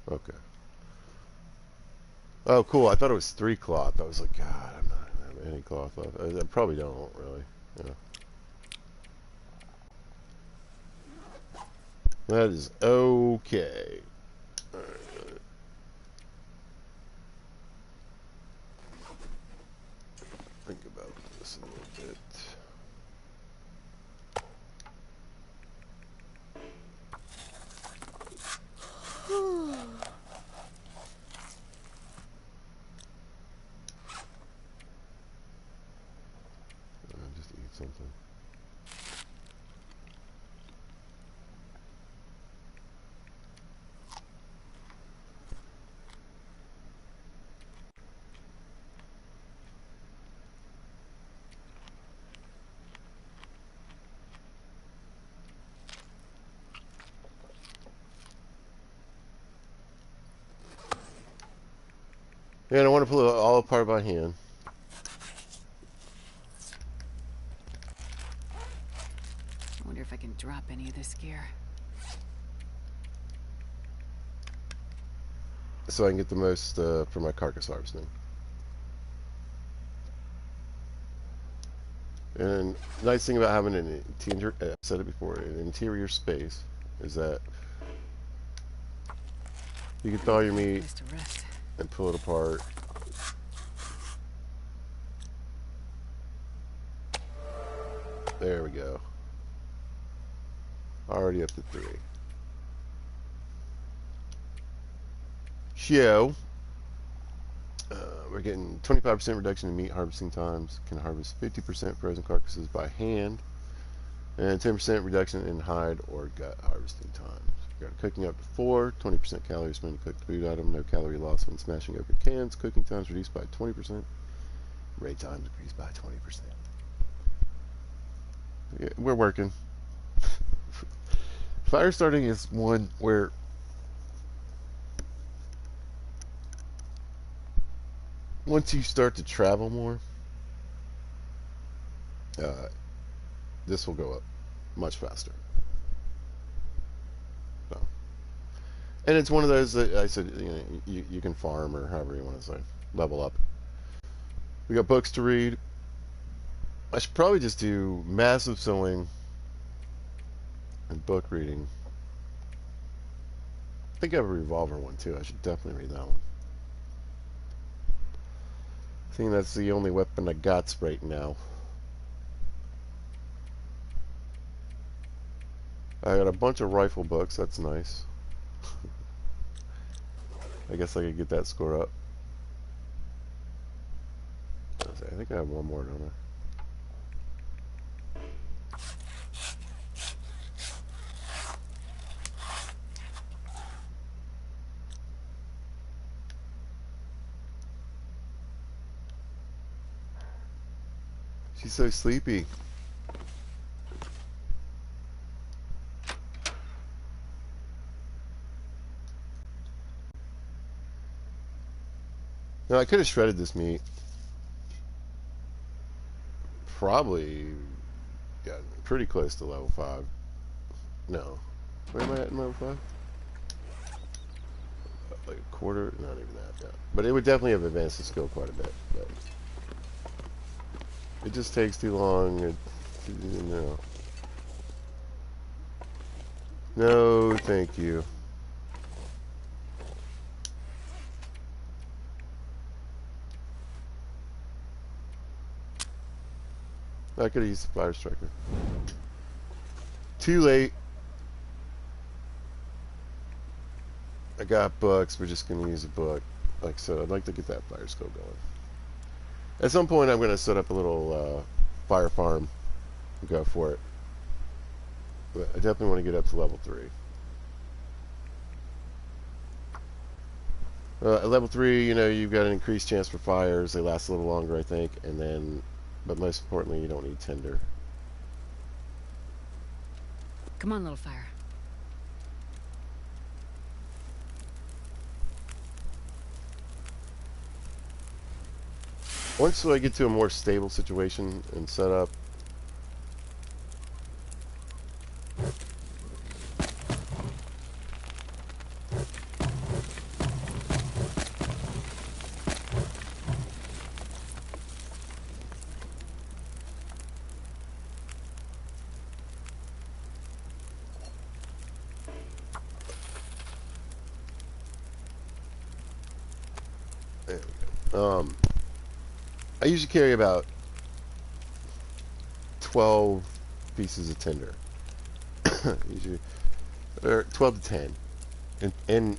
A: Okay. Oh, cool. I thought it was 3 cloth. I was like, God, I'm not gonna have any cloth left. I probably don't really. Yeah. That is okay. Alright, And I want to pull it all apart by hand.
B: I wonder if I can drop any of this gear.
A: So I can get the most for my carcass harvesting. And nice thing about having an interior, I've said it before, an interior space is that you can thaw your meat
B: Place to rest.
A: and pull it apart. There we go. Already up to 3. So, we're getting 25% reduction in meat harvesting times. Can harvest 50% frozen carcasses by hand. And 10% reduction in hide or gut harvesting times. We got cooking up to 4, 20% calories when you cook the food item, no calorie loss when smashing open cans, cooking times reduced by 20%, raid times increased by 20%. Yeah, we're working. Fire starting is one where once you start to travel more, uh, this will go up much faster. So, and it's one of those that I said, you can farm or however you want to say, level up. We got books to read. I should probably just do massive sewing and book reading. I think I have a revolver one too. I should definitely read that one. I think that's the only weapon I got right now. I got a bunch of rifle books. That's nice. I guess I could get that score up. I think I have one more, don't I? She's so sleepy. Now I could have shredded this meat. Probably got pretty close to level 5. No. Where am I at in level 5? Like a quarter? Not even that. Yeah. But it would definitely have advanced the skill quite a bit. But it just takes too long. No. No, thank you. I could have used the fire striker. Too late. I got books. We're just going to use a book. Like I said, I'd like to get that fire skill going. At some point, I'm going to set up a little fire farm and go for it. But I definitely want to get up to level 3. At level 3, you've got an increased chance for fires. They last a little longer, I think. And then, but most importantly, you don't need tinder.
B: Come on, little fire.
A: Once I get to a more stable situation and set up, there we go. I usually carry about 12 pieces of tinder. Usually, or 12 to 10 in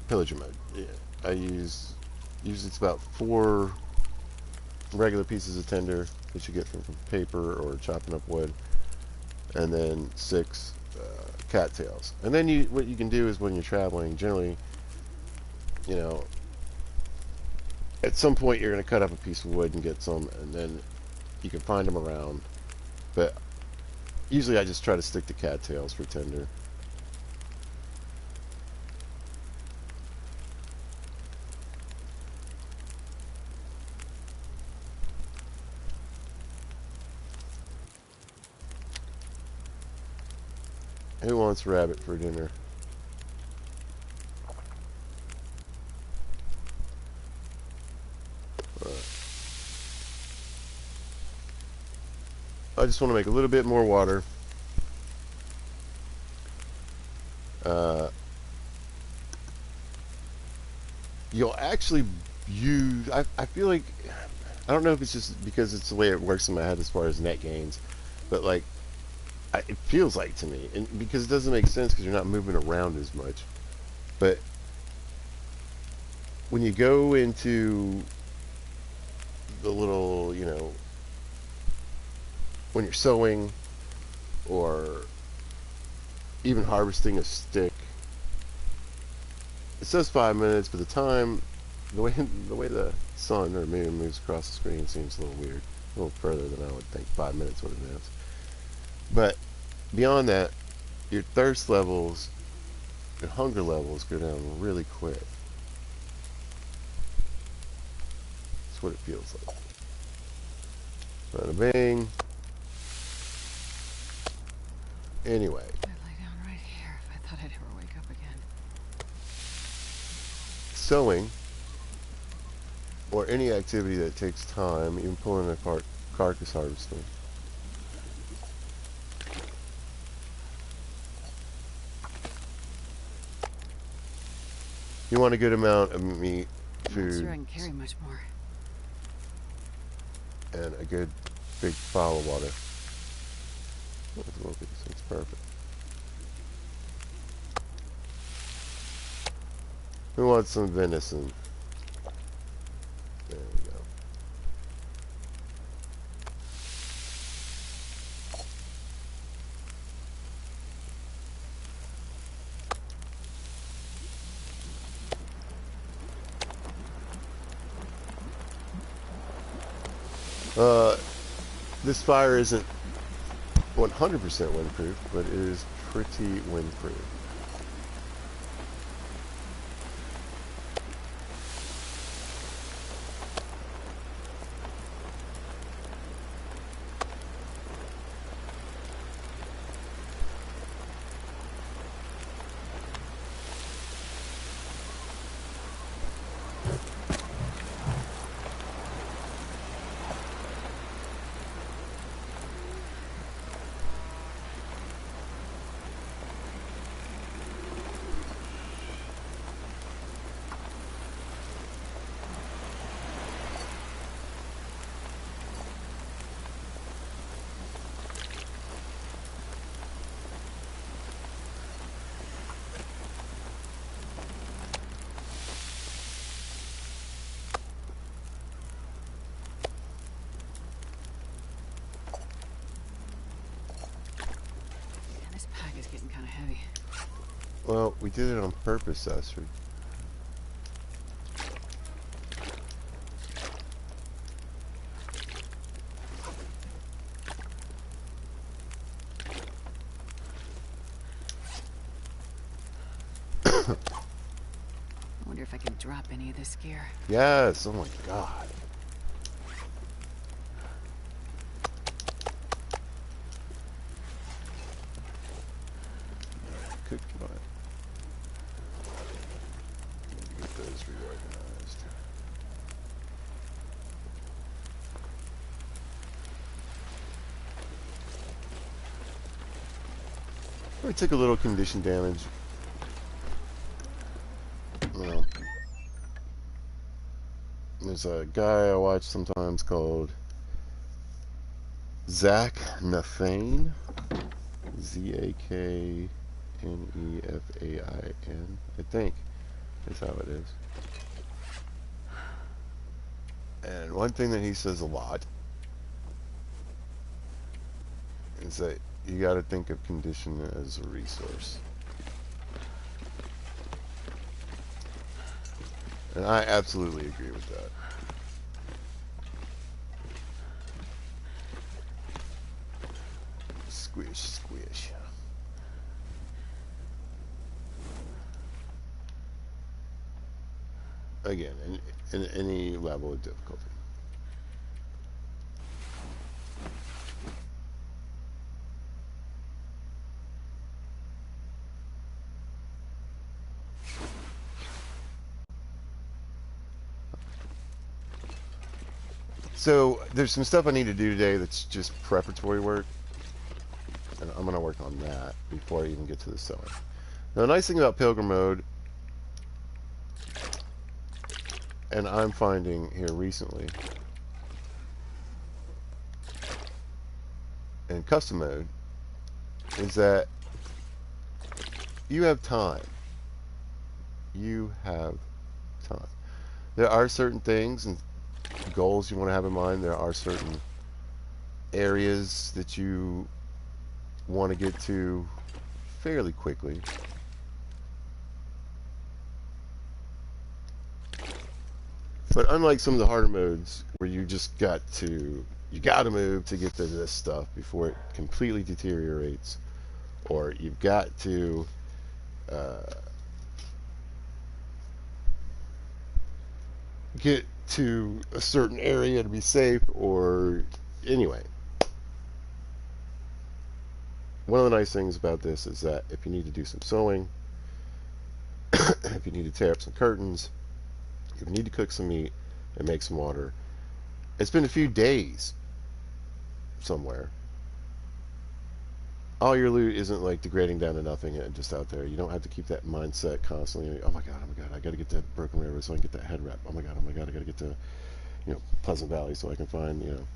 A: pillager mode. Yeah. I usually it's about 4 regular pieces of tinder that you get from paper or chopping up wood, and then 6 cattails. And then what you can do is when you're traveling, generally, you know, at some point you're going to cut up a piece of wood and get some, and then you can find them around. But usually I just try to stick to cattails for tinder. Who wants rabbit for dinner? I just want to make a little bit more water. Uh, you'll actually use. I feel like I don't know if it's just because it's the way it works in my head as far as net gains, but like it feels like to me, and because it doesn't make sense because you're not moving around as much. But when you go into the little, when you're sowing or even harvesting a stick, it says 5 minutes, but the way the sun or moon moves across the screen seems a little weird, a little further than I would think 5 minutes would have been. But beyond that, your thirst levels, your hunger levels go down really quick. That's what it feels like. Bada bing. Anyway,
B: I'd lay down right here if I thought I'd ever wake up again.
A: sowing or any activity that takes time, even pulling apart carcass harvesting. You want a good amount of meat,
B: I'm not
A: food,
B: sure I can carry much more.
A: and a good big bottle of water. It's perfect. Who wants some venison? There we go. This fire isn't 100% windproof, but it is pretty windproof.
B: Man, this pack is getting kind of heavy.
A: Well, we did it on purpose, Astrid.
B: I wonder if I can drop any of this gear.
A: Yes, oh my god. Cook butt. Get those reorganized. We took a little condition damage. Well, there's a guy I watch sometimes called Zach Nafain. Zaknefain, I think is how it is. And one thing that he says a lot is that you got to think of condition as a resource. And I absolutely agree with that. Squish, squish. Again, in any level of difficulty. So there's some stuff I need to do today that's just preparatory work, and I'm going to work on that before I even get to the sewing. Now, the nice thing about Pilgrim Mode, and I'm finding here recently, in Custom Mode, is that you have time. You have time. There are certain things and goals you want to have in mind. There are certain areas that you want to get to fairly quickly. But unlike some of the harder modes where you got to move to get to this stuff before it completely deteriorates, or you've got to uh, get to a certain area to be safe, or anyway. One of the nice things about this is that if you need to do some sewing, if you need to tear up some curtains, if you need to cook some meat and make some water, it's been a few days somewhere. All your loot isn't like degrading down to nothing and just out there. You don't have to keep that mindset constantly. Oh my god, I got to get to Broken River so I can get that head wrap. Oh my god, I got to get to Pleasant Valley so I can find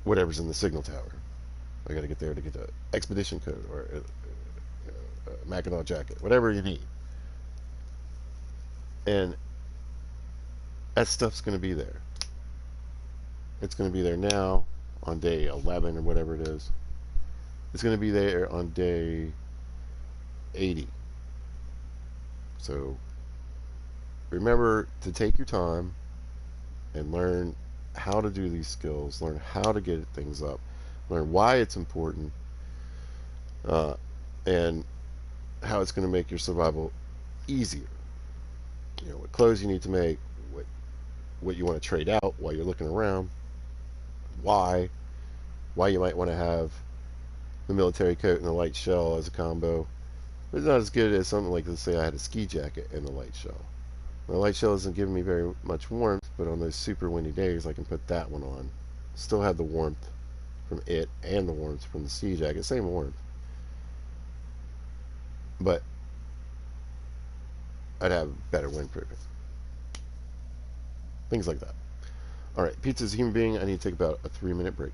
A: whatever's in the signal tower. I got to get there to get the expedition code or Mackinac jacket, whatever you need. And that stuff's going to be there. It's going to be there now on day 11 or whatever it is. It's going to be there on day 80. So remember to take your time and learn how to do these skills, learn how to get things up, learn why it's important, uh, and how it's going to make your survival easier. What clothes you need to make, what you want to trade out while you're looking around, why you might want to have the military coat and the light shell as a combo. But it's not as good as something like, let's say I had a ski jacket and the light shell. The light shell isn't giving me very much warmth, but on those super windy days, I can put that one on. Still have the warmth from it and the warmth from the ski jacket, same warmth. But I'd have better windproofing. Things like that. All right, pizza's a human being. I need to take about a 3-minute break.